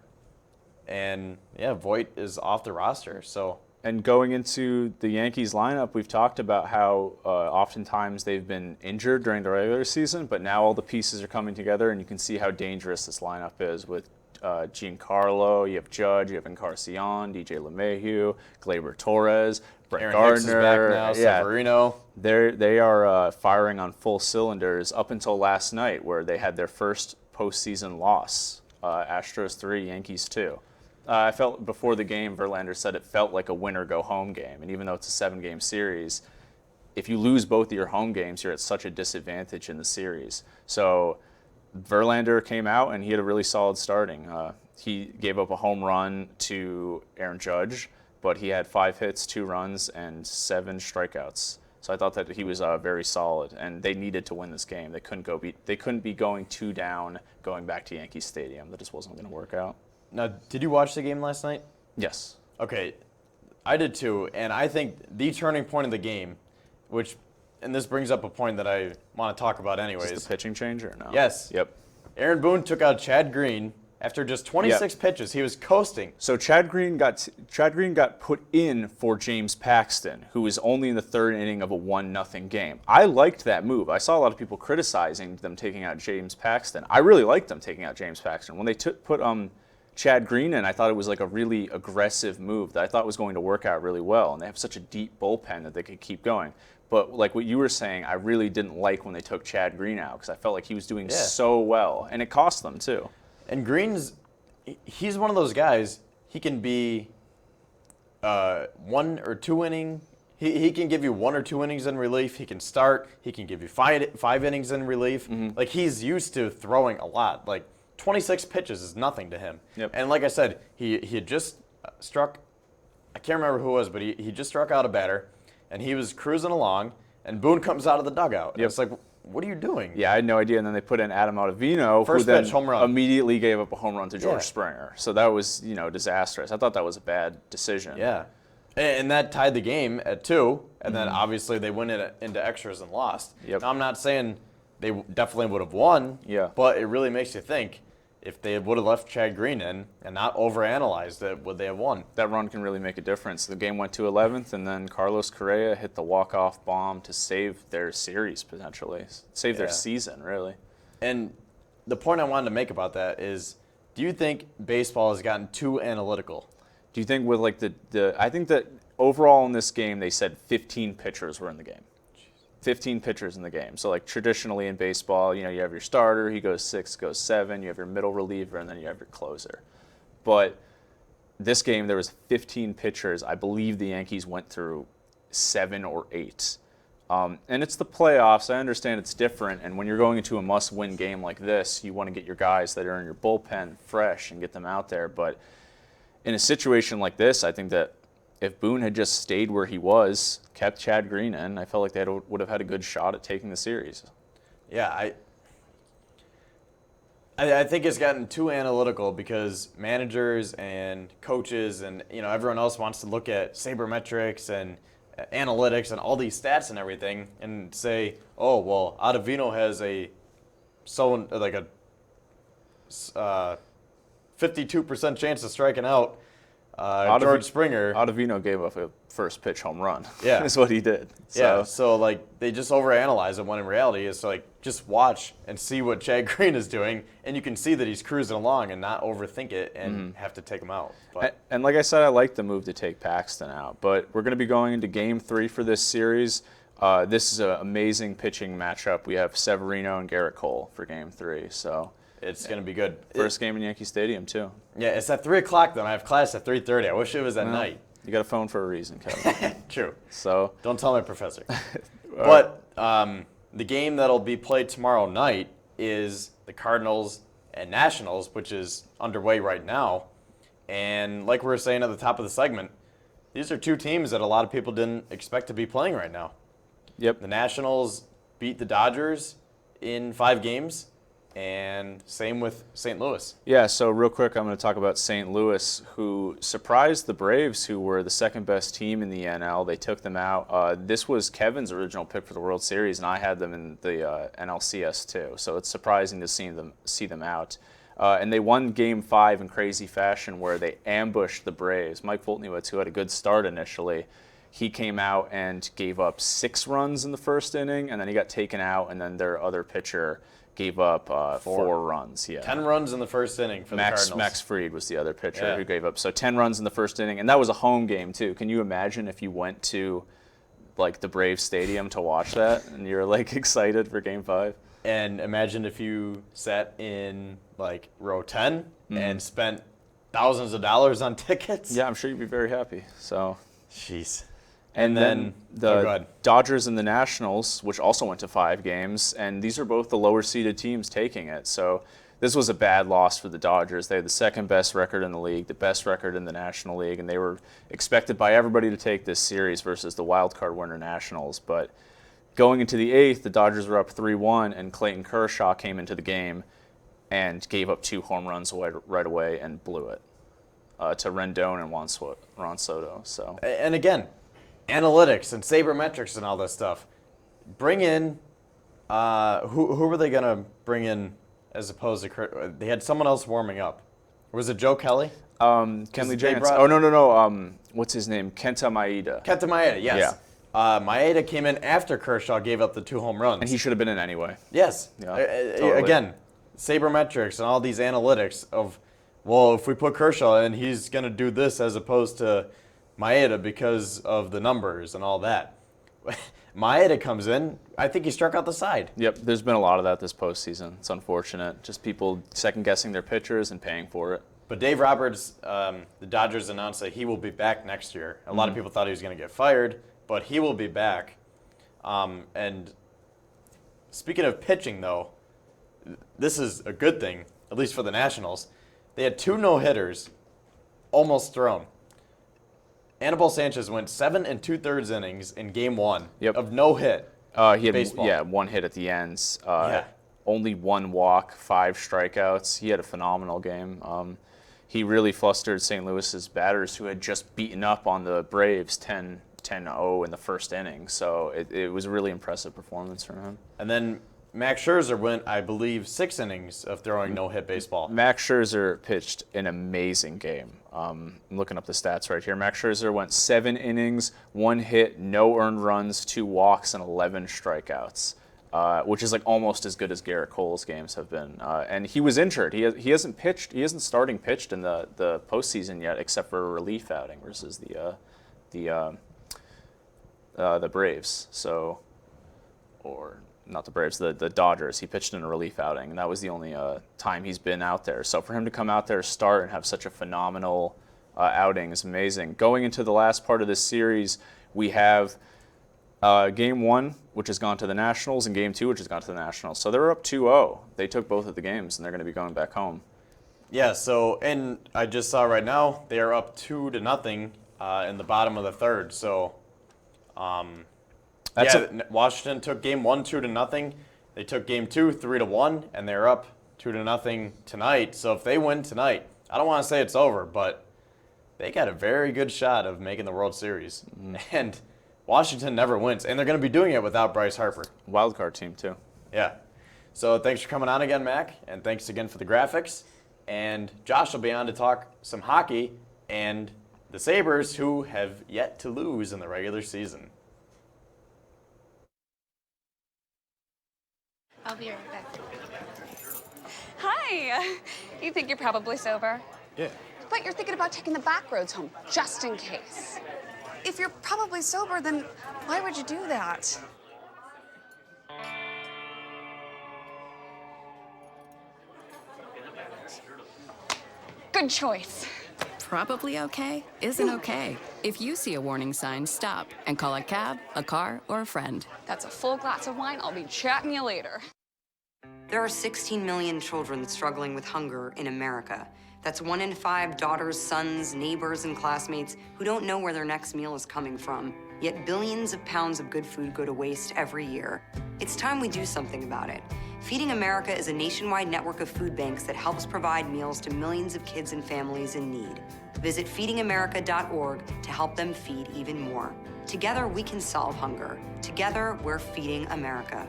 A: And, Voigt is off the roster, so.
J: And going into the Yankees lineup, we've talked about how oftentimes they've been injured during the regular season, but now all the pieces are coming together, and you can see how dangerous this lineup is with Giancarlo, you have Judge, you have Encarnacion, DJ LeMahieu, Gleyber Torres, Brett
A: Aaron
J: Gardner.
A: Hicks is back now, Severino.
J: They are firing on full cylinders up until last night, where they had their first postseason loss. Astros 3, Yankees 2. I felt before the game, Verlander said it felt like a win-or-go-home game. And even though it's a 7-game series, if you lose both of your home games, you're at such a disadvantage in the series. So Verlander came out, and he had a really solid starting. He gave up a home run to Aaron Judge, but he had 5 hits, 2 runs, and 7 strikeouts. So I thought that he was very solid, and they needed to win this game. They couldn't be going 2 down, going back to Yankee Stadium. That just wasn't going to work out.
A: Now, did you watch the game last night?
J: Yes.
A: Okay, I did too, and I think the turning point of the game, and this brings up a point that I want to talk about anyways.
J: Is the pitching change or no?
A: Yes.
J: Yep.
A: Aaron Boone took out Chad Green after just 26 pitches. He was coasting.
J: So Chad Green got put in for James Paxton, who was only in the 3rd inning of a 1-0 game. I liked that move. I saw a lot of people criticizing them taking out James Paxton. I really liked them taking out James Paxton. When they put Chad Green in, I thought it was like a really aggressive move that I thought was going to work out really well. And they have such a deep bullpen that they could keep going. But like what you were saying, I really didn't like when they took Chad Green out because I felt like he was doing so well. And it cost them too. And
A: he's one of those guys, he can be 1 or 2 inning. He can give you 1 or 2 innings in relief. He can start. He can give you 5 innings in relief. Like, he's used to throwing a lot. Like, 26 pitches is nothing to him.
J: Yep.
A: And like I said, he had just struck, I can't remember who it was, but he just struck out a batter, and he was cruising along, and Boone comes out of the dugout.
J: Yep.
A: It's like, what are you doing?
J: Yeah, I had no idea. And then they put in Adam Ottavino,
A: First
J: who then
A: pitch, home run.
J: immediately gave up a home run to George Springer. So that was, disastrous. I thought that was a bad decision.
A: Yeah. And that tied the game at 2, and then obviously they went into extras and lost.
J: Yep.
A: Now, I'm not saying they definitely would have won.
J: Yeah.
A: But it really makes you think, if they would have left Chad Green in and not overanalyzed it, would they have won?
J: That run can really make a difference. The game went to 11th, and then Carlos Correa hit the walk-off bomb to save their series, potentially. Save their season, really.
A: And the point I wanted to make about that is, do you think baseball has gotten too analytical?
J: Do you think with like I think that overall in this game, they said 15 pitchers were in the game. 15 pitchers in the game. So like traditionally in baseball, you have your starter, he goes 6, goes 7, you have your middle reliever, and then you have your closer. But this game, there was 15 pitchers. I believe the Yankees went through 7 or 8. And it's the playoffs. I understand it's different. And when you're going into a must-win game like this, you want to get your guys that are in your bullpen fresh and get them out there. But in a situation like this, I think that if Boone had just stayed where he was, kept Chad Green in, I felt like they would have had a good shot at taking the series.
A: Yeah, I think it's gotten too analytical because managers and coaches and everyone else wants to look at sabermetrics and analytics and all these stats and everything and say, oh well, Ottavino has a 52% chance of striking out. George Springer.
J: Ottavino gave up a first pitch home run.
A: Yeah.
J: Is what he did.
A: So like they just overanalyze it when in reality it's like just watch and see what Chad Green is doing, and you can see that he's cruising along and not overthink it and have to take him out. But
J: And like I said, I like the move to take Paxton out, but we're going to be going into Game 3 for this series. This is an amazing pitching matchup. We have Severino and Garrett Cole for Game 3, so
A: it's going to be good.
J: First game in Yankee Stadium too.
A: Yeah, it's at 3 o'clock though. I have class at 3:30. I wish it was at night.
J: You got a phone for a reason, Kevin.
A: True.
J: So
A: don't tell my professor. But the game that'll be played tomorrow night is the Cardinals and Nationals, which is underway right now. And like we were saying at the top of the segment, these are two teams that a lot of people didn't expect to be playing right now.
J: Yep.
A: The Nationals beat the Dodgers in 5 games. And same with St. Louis.
J: Yeah, so real quick, I'm going to talk about St. Louis, who surprised the Braves, who were the second best team in the NL. They took them out. This was Kevin's original pick for the World Series, and I had them in the NLCS too. So it's surprising to see them out. And they won Game 5 in crazy fashion, where they ambushed the Braves. Mike Foltynewicz, who had a good start initially, he came out and gave up 6 runs in the first inning, and then he got taken out, and then their other pitcher gave up 4 runs. Yeah,
A: 10 runs in the first inning for the Cardinals.
J: Max Fried was the other pitcher who gave up. So 10 runs in the first inning, and that was a home game too. Can you imagine if you went to like the Braves Stadium to watch that and you're like excited for Game 5?
A: And imagine if you sat in like row 10 and spent thousands of dollars on tickets.
J: Yeah, I'm sure you'd be very happy. So,
A: jeez.
J: And then the Dodgers and the Nationals, which also went to 5 games, and these are both the lower-seeded teams taking it. So this was a bad loss for the Dodgers. They had the second best record in the league, the best record in the National League, and they were expected by everybody to take this series versus the wild card winner Nationals. But going into the 8th, the Dodgers were up 3-1, and Clayton Kershaw came into the game and gave up 2 home runs right away and blew it to Rendon and Juan Soto. So.
A: And again, analytics and sabermetrics and all this stuff. Bring in, who were they going to bring in as opposed to, they had someone else warming up. Was it Joe Kelly?
J: Kenley Jansen. Oh, no. What's his name? Kenta Maeda.
A: Kenta Maeda, yes.
J: Yeah.
A: Maeda came in after Kershaw gave up the 2 home runs.
J: And he should have been in anyway.
A: Yes.
J: Yeah, totally.
A: Again, sabermetrics and all these analytics of, well, if we put Kershaw in, he's going to do this as opposed to Maeda because of the numbers and all that. Maeda comes in, I think he struck out the side.
J: Yep, there's been a lot of that this postseason. It's unfortunate. Just people second-guessing their pitchers and paying for it.
A: But Dave Roberts, the Dodgers announced that he will be back next year. A lot of people thought he was going to get fired, but he will be back. And speaking of pitching, though, this is a good thing, at least for the Nationals. They had 2 no-hitters almost thrown. Anibal Sanchez went 7 2/3 innings in Game 1 of no hit.
J: He had
A: baseball.
J: 1 hit at the end. Only 1 walk, 5 strikeouts. He had a phenomenal game. He really flustered St. Louis's batters, who had just beaten up on the Braves 10-0 in the first inning. So it was a really impressive performance from him.
A: And then Max Scherzer went, I believe, 6 innings of throwing no-hit baseball.
J: Max Scherzer pitched an amazing game. I'm looking up the stats right here. Max Scherzer went 7 innings, 1 hit, no earned runs, 2 walks, and 11 strikeouts, which is like almost as good as Garrett Cole's games have been. And he was injured. He hasn't pitched. He hasn't starting pitched in the postseason yet, except for a relief outing versus the Braves. So, or not the Braves, the Dodgers. He pitched in a relief outing, and that was the only time he's been out there. So for him to come out there, start, and have such a phenomenal outing is amazing. Going into the last part of this series, we have Game 1, which has gone to the Nationals, and Game 2, which has gone to the Nationals. So they're up 2-0. They took both of the games, and they're going to be going back home.
A: Yeah, so, and I just saw right now, they are up 2-0 in the bottom of the third. So, Washington took Game 1 2-0. They took Game 2 3-1, and they're up 2-0 tonight. So if they win tonight, I don't want to say it's over, but they got a very good shot of making the World Series. And Washington never wins, and they're going to be doing it without Bryce Harper.
J: Wild card team too.
A: Yeah. So thanks for coming on again, Mac, and thanks again for the graphics. And Josh will be on to talk some hockey and the Sabres, who have yet to lose in the regular season.
C: I'll be right back. Hi. You think you're probably sober?
A: Yeah.
C: But you're thinking about taking the back roads home, just in case. If you're probably sober, then why would you do that? Good choice.
D: Probably okay isn't okay. If you see a warning sign, stop and call a cab, a car, or a friend.
C: That's a full glass of wine. I'll be chatting you later.
E: There are 16 million children struggling with hunger in America. That's 1 in 5 daughters, sons, neighbors, and classmates who don't know where their next meal is coming from. Yet billions of pounds of good food go to waste every year. It's time we do something about it. Feeding America is a nationwide network of food banks that helps provide meals to millions of kids and families in need. Visit feedingamerica.org to help them feed even more. Together, we can solve hunger. Together, we're feeding America.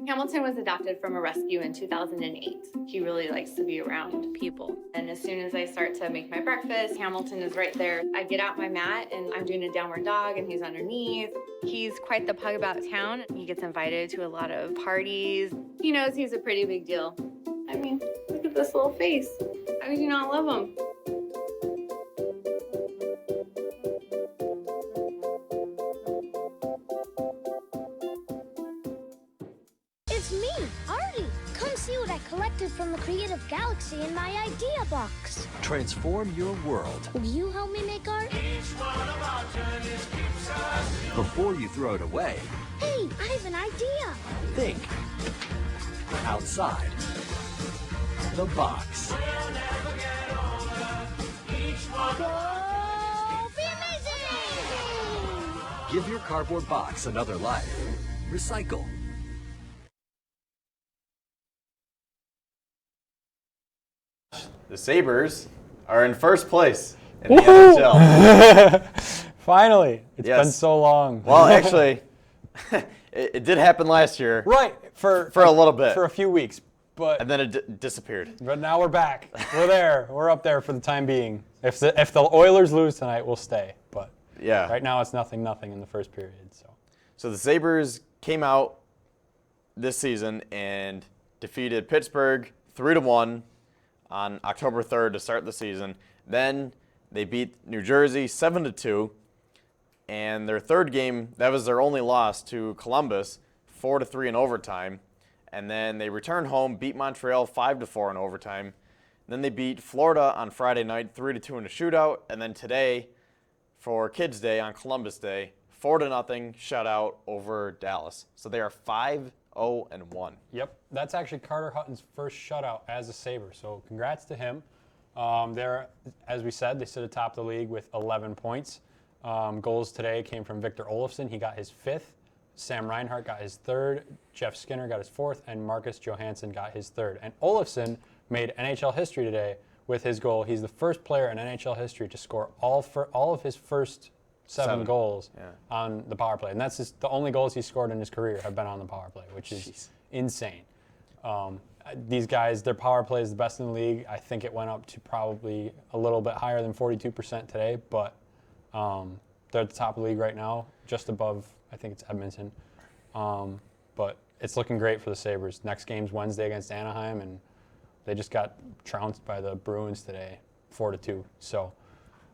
F: Hamilton was adopted from a rescue in 2008. He really likes to be around people. And as soon as I start to make my breakfast, Hamilton is right there. I get out my mat and I'm doing a downward dog and he's underneath. He's quite the pug about town. He gets invited to a lot of parties. He knows he's a pretty big deal. I mean, look at this little face. How could you not love him?
G: It's me, Artie. Come see what I collected from the Creative Galaxy in my idea box.
H: Transform your world.
G: Will you help me make art?
H: Before you throw it away,
G: Hey, I have an idea.
H: think outside the box.
G: Go be amazing!
H: Give your cardboard box another life. Recycle.
A: The Sabres are in first place in the NHL.
K: Finally. It's
A: Yes.
K: been so long.
A: Well, actually, it did happen last year.
K: Right. For
A: a little bit.
K: For a few weeks. But
A: And then it disappeared.
K: now we're back. We're there. We're up there for the time being. If the Oilers lose tonight, we'll stay. But
A: Yeah.
K: right now it's 0-0 in the first period.
A: So the Sabres came out this season and defeated Pittsburgh 3-1 on October 3rd to start the season. Then they beat New Jersey 7-2. And their third game, that was their only loss to Columbus, 4-3 in overtime. And then they returned home, beat Montreal 5-4 in overtime. Then they beat Florida on Friday night 3-2 in a shootout. And then today, for Kids Day on Columbus Day, 4-0 shutout over Dallas. So they are 5-0-1.
K: Yep, that's actually Carter Hutton's first shutout as a Sabre. So congrats to him. They're, as we said, they sit atop the league with 11 points. Goals today came from Victor Olofsson. He got his 5th. Sam Reinhart got his 3rd. Jeff Skinner got his 4th. And Marcus Johansson got his 3rd. And Olofsson made NHL history today with his goal. He's the first player in NHL history to score all of his first seven goals
A: Yeah.
K: on the power play. And that's just the only goals he scored in his career have been on the power play, which is
A: Jeez.
K: insane. These guys, their power play is the best in the league. I think it went up to probably a little bit higher than 42% today, but they're at the top of the league right now, just above, I think it's Edmonton. But it's looking great for the Sabres. Next game's Wednesday against Anaheim, and they just got trounced by the Bruins today, 4-2. So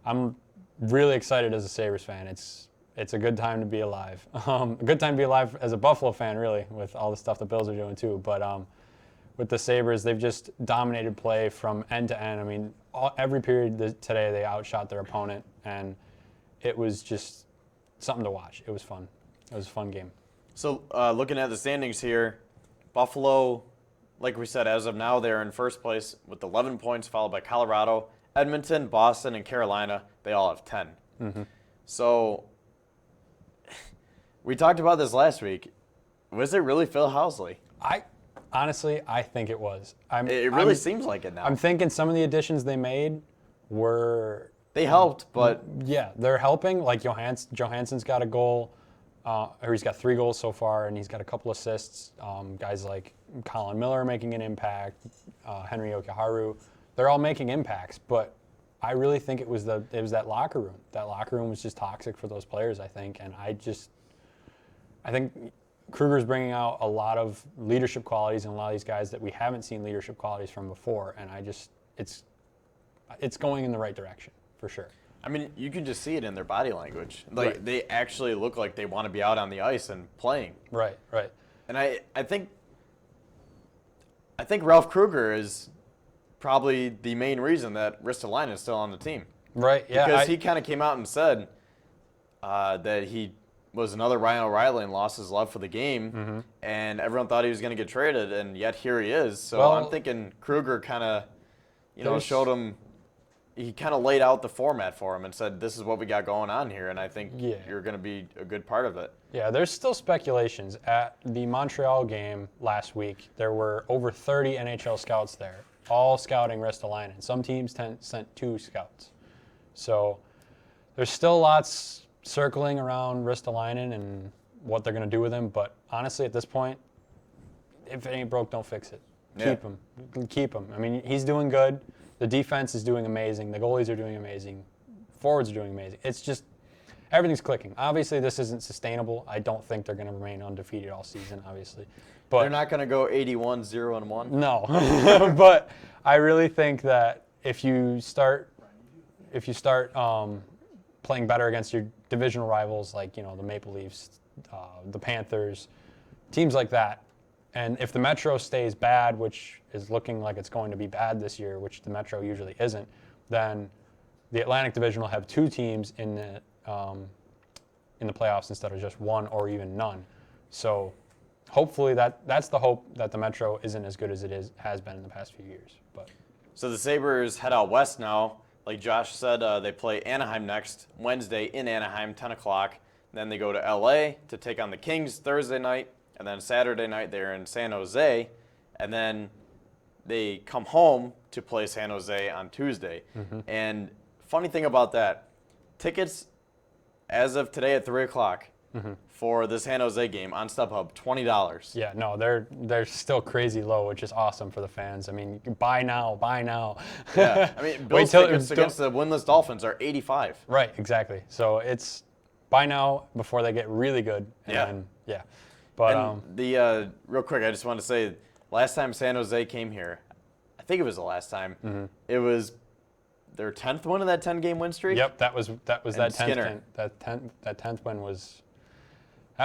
K: I'm really excited as a Sabres fan. It's a good time to be alive. A good time to be alive as a Buffalo fan, really, with all the stuff the Bills are doing too. But with the Sabres, they've just dominated play from end to end. I mean, every period today they outshot their opponent, and it was just something to watch. It was fun. It was a fun game.
A: So looking at the standings here, Buffalo, like we said, as of now, they're in first place with 11 points, followed by Colorado, Edmonton, Boston, and Carolina. They all have 10.
K: Mm-hmm.
A: So we talked about this last week. Was it really Phil Housley?
K: Honestly, I think it was.
A: It really seems like it now.
K: I'm thinking some of the additions they made were...
A: They helped, but...
K: Yeah, they're helping. Like Johansson's got a goal, or he's got 3 goals so far, and he's got a couple assists. Guys like Colin Miller making an impact, Henry Yokiharu. They're all making impacts, but I really think it was that locker room. That locker room was just toxic for those players, I think. And I think Kruger's bringing out a lot of leadership qualities and a lot of these guys that we haven't seen leadership qualities from before. And it's going in the right direction, for sure.
A: I mean, you can just see it in their body language. Like,
K: Right.
A: They actually look like they want to be out on the ice and playing.
K: Right.
A: And I think Ralph Kruger is probably the main reason that Ristolainen is still on the team.
K: Right, yeah.
A: Because he kind of came out and said that he was another Ryan O'Reilly and lost his love for the game, and everyone thought he was going to get traded, and yet here he is. So
K: Well,
A: I'm thinking Kruger kind of, showed him. He kind of laid out the format for him and said, "This is what we got going on here," and I think you're going to be a good part of it.
K: Yeah, there's still speculations. At the Montreal game last week, there were over 30 NHL scouts there, all scouting Ristolainen. Some teams sent 2 scouts. So there's still lots circling around Ristolainen and what they're going to do with him. But honestly, at this point, if it ain't broke, don't fix it.
A: Yeah.
K: Keep him. I mean, he's doing good. The defense is doing amazing. The goalies are doing amazing. Forwards are doing amazing. It's just everything's clicking. Obviously, this isn't sustainable. I don't think they're going to remain undefeated all season, obviously. But
A: They're not going to go 81-0-1.
K: No, but I really think that if you start playing better against your divisional rivals, like the Maple Leafs, the Panthers, teams like that, and if the Metro stays bad, which is looking like it's going to be bad this year, which the Metro usually isn't, then the Atlantic Division will have 2 teams in the playoffs instead of just 1 or even none. So hopefully that's the hope, that the Metro isn't as good as it has been in the past few years. But
A: So the Sabres head out west now. Like Josh said, they play Anaheim next Wednesday in Anaheim, 10 o'clock. Then they go to L.A. to take on the Kings Thursday night. And then Saturday night they're in San Jose. And then they come home to play San Jose on Tuesday. And funny thing about that, tickets as of today at 3 o'clock for the San Jose game on StubHub, $20.
K: yeah, no, they're still crazy low, which is awesome for the fans. I mean, buy now.
A: Yeah, I mean, Bills tickets against the winless Dolphins are $85.
K: Right, exactly. So it's buy now before they get really good. And then, yeah. But
A: And real quick, I just want to say, last time San Jose came here, I think it was the last time, it was their 10th win of that 10-game win streak.
K: Yep, that was that
A: And
K: 10th
A: Skinner.
K: win. That 10th win was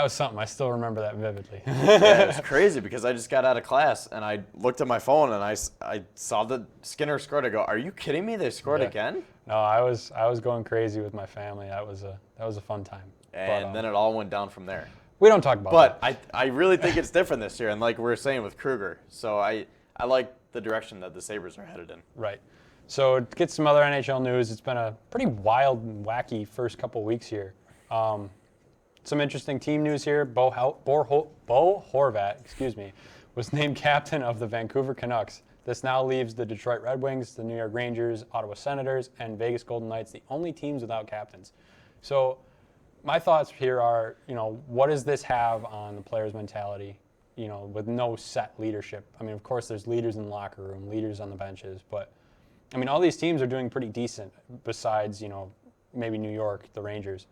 K: something. I still remember that vividly.
A: Yeah, it's crazy because I just got out of class and I looked at my phone and I saw that Skinner scored. I go, "Are you kidding me? They scored again?"
K: No, I was going crazy with my family. That was a fun time.
A: And then it all went down from there.
K: We don't talk about
A: But
K: that.
A: I really think it's different this year, and like we were saying with Kruger, so I like the direction that the Sabres are headed in.
K: Right. So to get some other NHL news, it's been a pretty wild and wacky first couple weeks here. Some interesting team news here. Bo Horvat, was named captain of the Vancouver Canucks. This now leaves the Detroit Red Wings, the New York Rangers, Ottawa Senators, and Vegas Golden Knights, the only teams without captains. So my thoughts here are, what does this have on the players' mentality, with no set leadership? I mean, of course, there's leaders in the locker room, leaders on the benches, but, I mean, all these teams are doing pretty decent besides, maybe New York, the Rangers.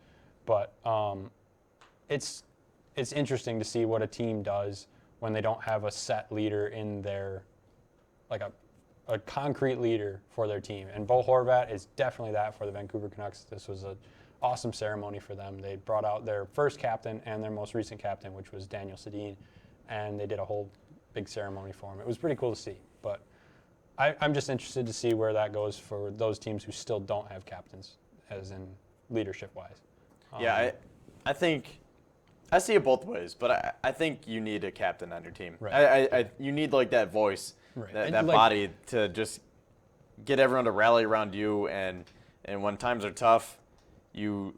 K: But it's interesting to see what a team does when they don't have a set leader in their, like a concrete leader for their team. And Bo Horvat is definitely that for the Vancouver Canucks. This was an awesome ceremony for them. They brought out their first captain and their most recent captain, which was Daniel Sedin, and they did a whole big ceremony for him. It was pretty cool to see. But I'm just interested to see where that goes for those teams who still don't have captains, as in leadership-wise.
A: Yeah, I think I see it both ways, but I think you need a captain on your team.
K: Right.
A: You need like that voice,
K: Right.
A: that body to just get everyone to rally around you, and when times are tough, you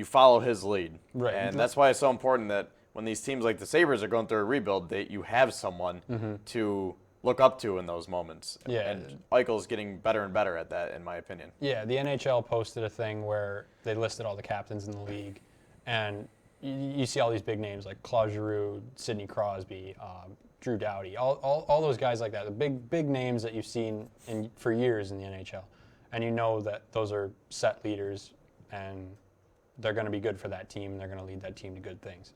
A: follow his lead.
K: Right.
A: And that's why it's so important that when these teams like the Sabres are going through a rebuild, that you have someone to look up to in those moments.
K: Yeah.
A: And Eichel's getting better and better at that, in my opinion.
K: Yeah, the NHL posted a thing where they listed all the captains in the league, and you see all these big names like Claude Giroux, Sidney Crosby, Drew Doughty, all those guys like that, the big names that you've seen for years in the NHL. And you know that those are set leaders, and they're going to be good for that team, and they're going to lead that team to good things.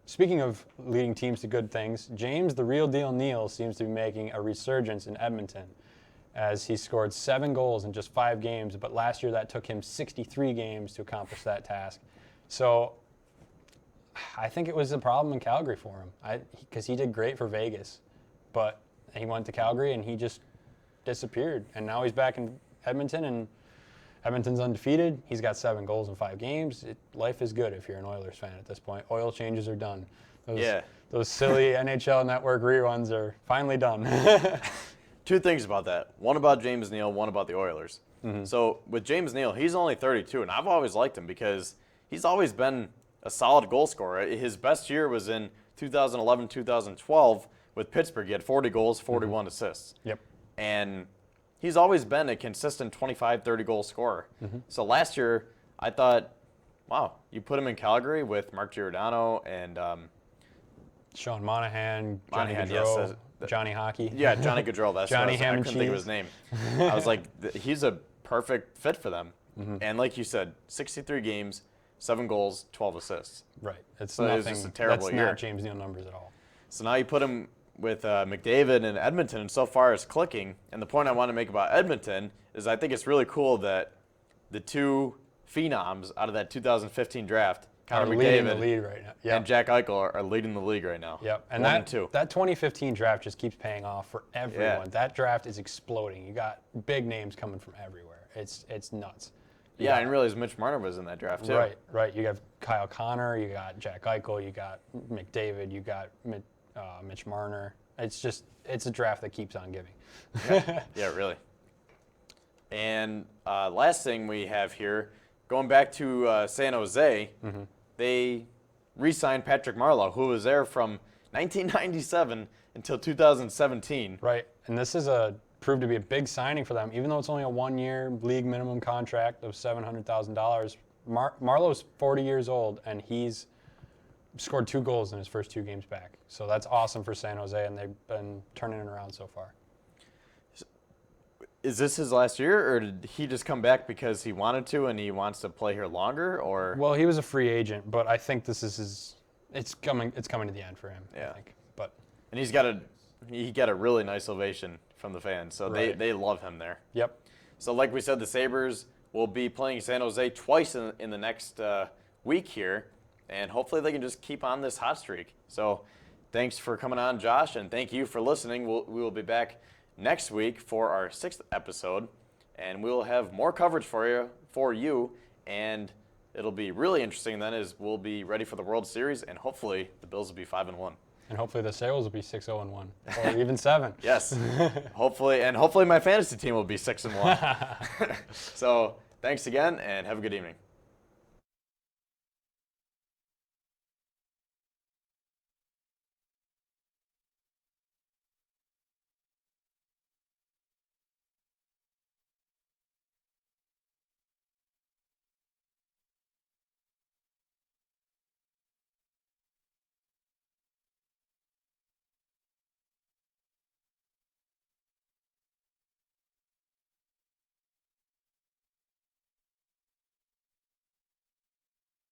K: Speaking of leading teams to good things, James the Real Deal Neal seems to be making a resurgence in Edmonton, as he scored 7 goals in just 5 games, but last year that took him 63 games to accomplish that task. So I think it was a problem in Calgary for him, because he did great for Vegas, but he went to Calgary and he just disappeared. And now he's back in Edmonton, and Edmonton's undefeated. He's got 7 goals in 5 games. Life is good if you're an Oilers fan at this point. Oil changes are done. Those silly NHL Network reruns are finally done.
A: 2 things about that. One about James Neal, one about the Oilers. So with James Neal, he's only 32, and I've always liked him because he's always been a solid goal scorer. His best year was in 2011-2012 with Pittsburgh. He had 40 goals, 41 assists.
K: Yep.
A: And he's always been a consistent 25, 30 goal scorer. So last year, I thought, wow, you put him in Calgary with Mark Giordano and
K: Sean Monahan, Johnny Gaudreau, Johnny Hockey.
A: Yeah, Johnny Gaudreau. That's
K: Johnny
A: what I couldn't think of his name. I was like, he's a perfect fit for them. And like you said, 63 games, 7 goals, 12 assists.
K: Right. It's
A: so
K: nothing.
A: It was just a terrible
K: that's
A: year.
K: not James Neal numbers at all.
A: So now you put him with McDavid and Edmonton, and so far it's clicking. And the point I want to make about Edmonton is I think it's really cool that the 2 phenoms out of that 2015 draft, Connor
K: are leading
A: McDavid
K: the lead right now. Yep.
A: and Jack Eichel, are leading the league right now.
K: Yep. And
A: 1 and 2.
K: that 2015 draft just keeps paying off for everyone.
A: Yeah.
K: That draft is exploding. You got big names coming from everywhere. It's nuts.
A: I didn't realize Mitch Marner was in that draft too.
K: Right. You have Kyle Connor, you got Jack Eichel, you got McDavid, you got Mitch Marner. It's a draft that keeps on giving.
A: Yeah, really. And last thing we have here, going back to San Jose, they re-signed Patrick Marleau, who was there from 1997 until 2017.
K: Right, and this is proved to be a big signing for them, even though it's only a 1-year league minimum contract of $700,000. Marleau's 40 years old, and he's scored 2 goals in his first 2 games back. So that's awesome for San Jose, and they've been turning it around so far.
A: Is this his last year, or did he just come back because he wanted to and he wants to play here longer? Or
K: well, he was a free agent, but I think this is his. It's coming to the end for him.
A: Yeah.
K: I think. But
A: and he got a really nice ovation from the fans, so they love him there.
K: Yep.
A: So like we said, the Sabres will be playing San Jose twice in the next week here, and hopefully they can just keep on this hot streak. So thanks for coming on, Josh, and thank you for listening. We will be back next week for our 6th episode, and we'll have more coverage for you, and it'll be really interesting then as we'll be ready for the World Series, and hopefully the Bills will be 5-1.
K: And hopefully the Sails will be 6-0-1, or even 7.
A: Yes, hopefully my fantasy team will be 6-1. So thanks again, and have a good evening.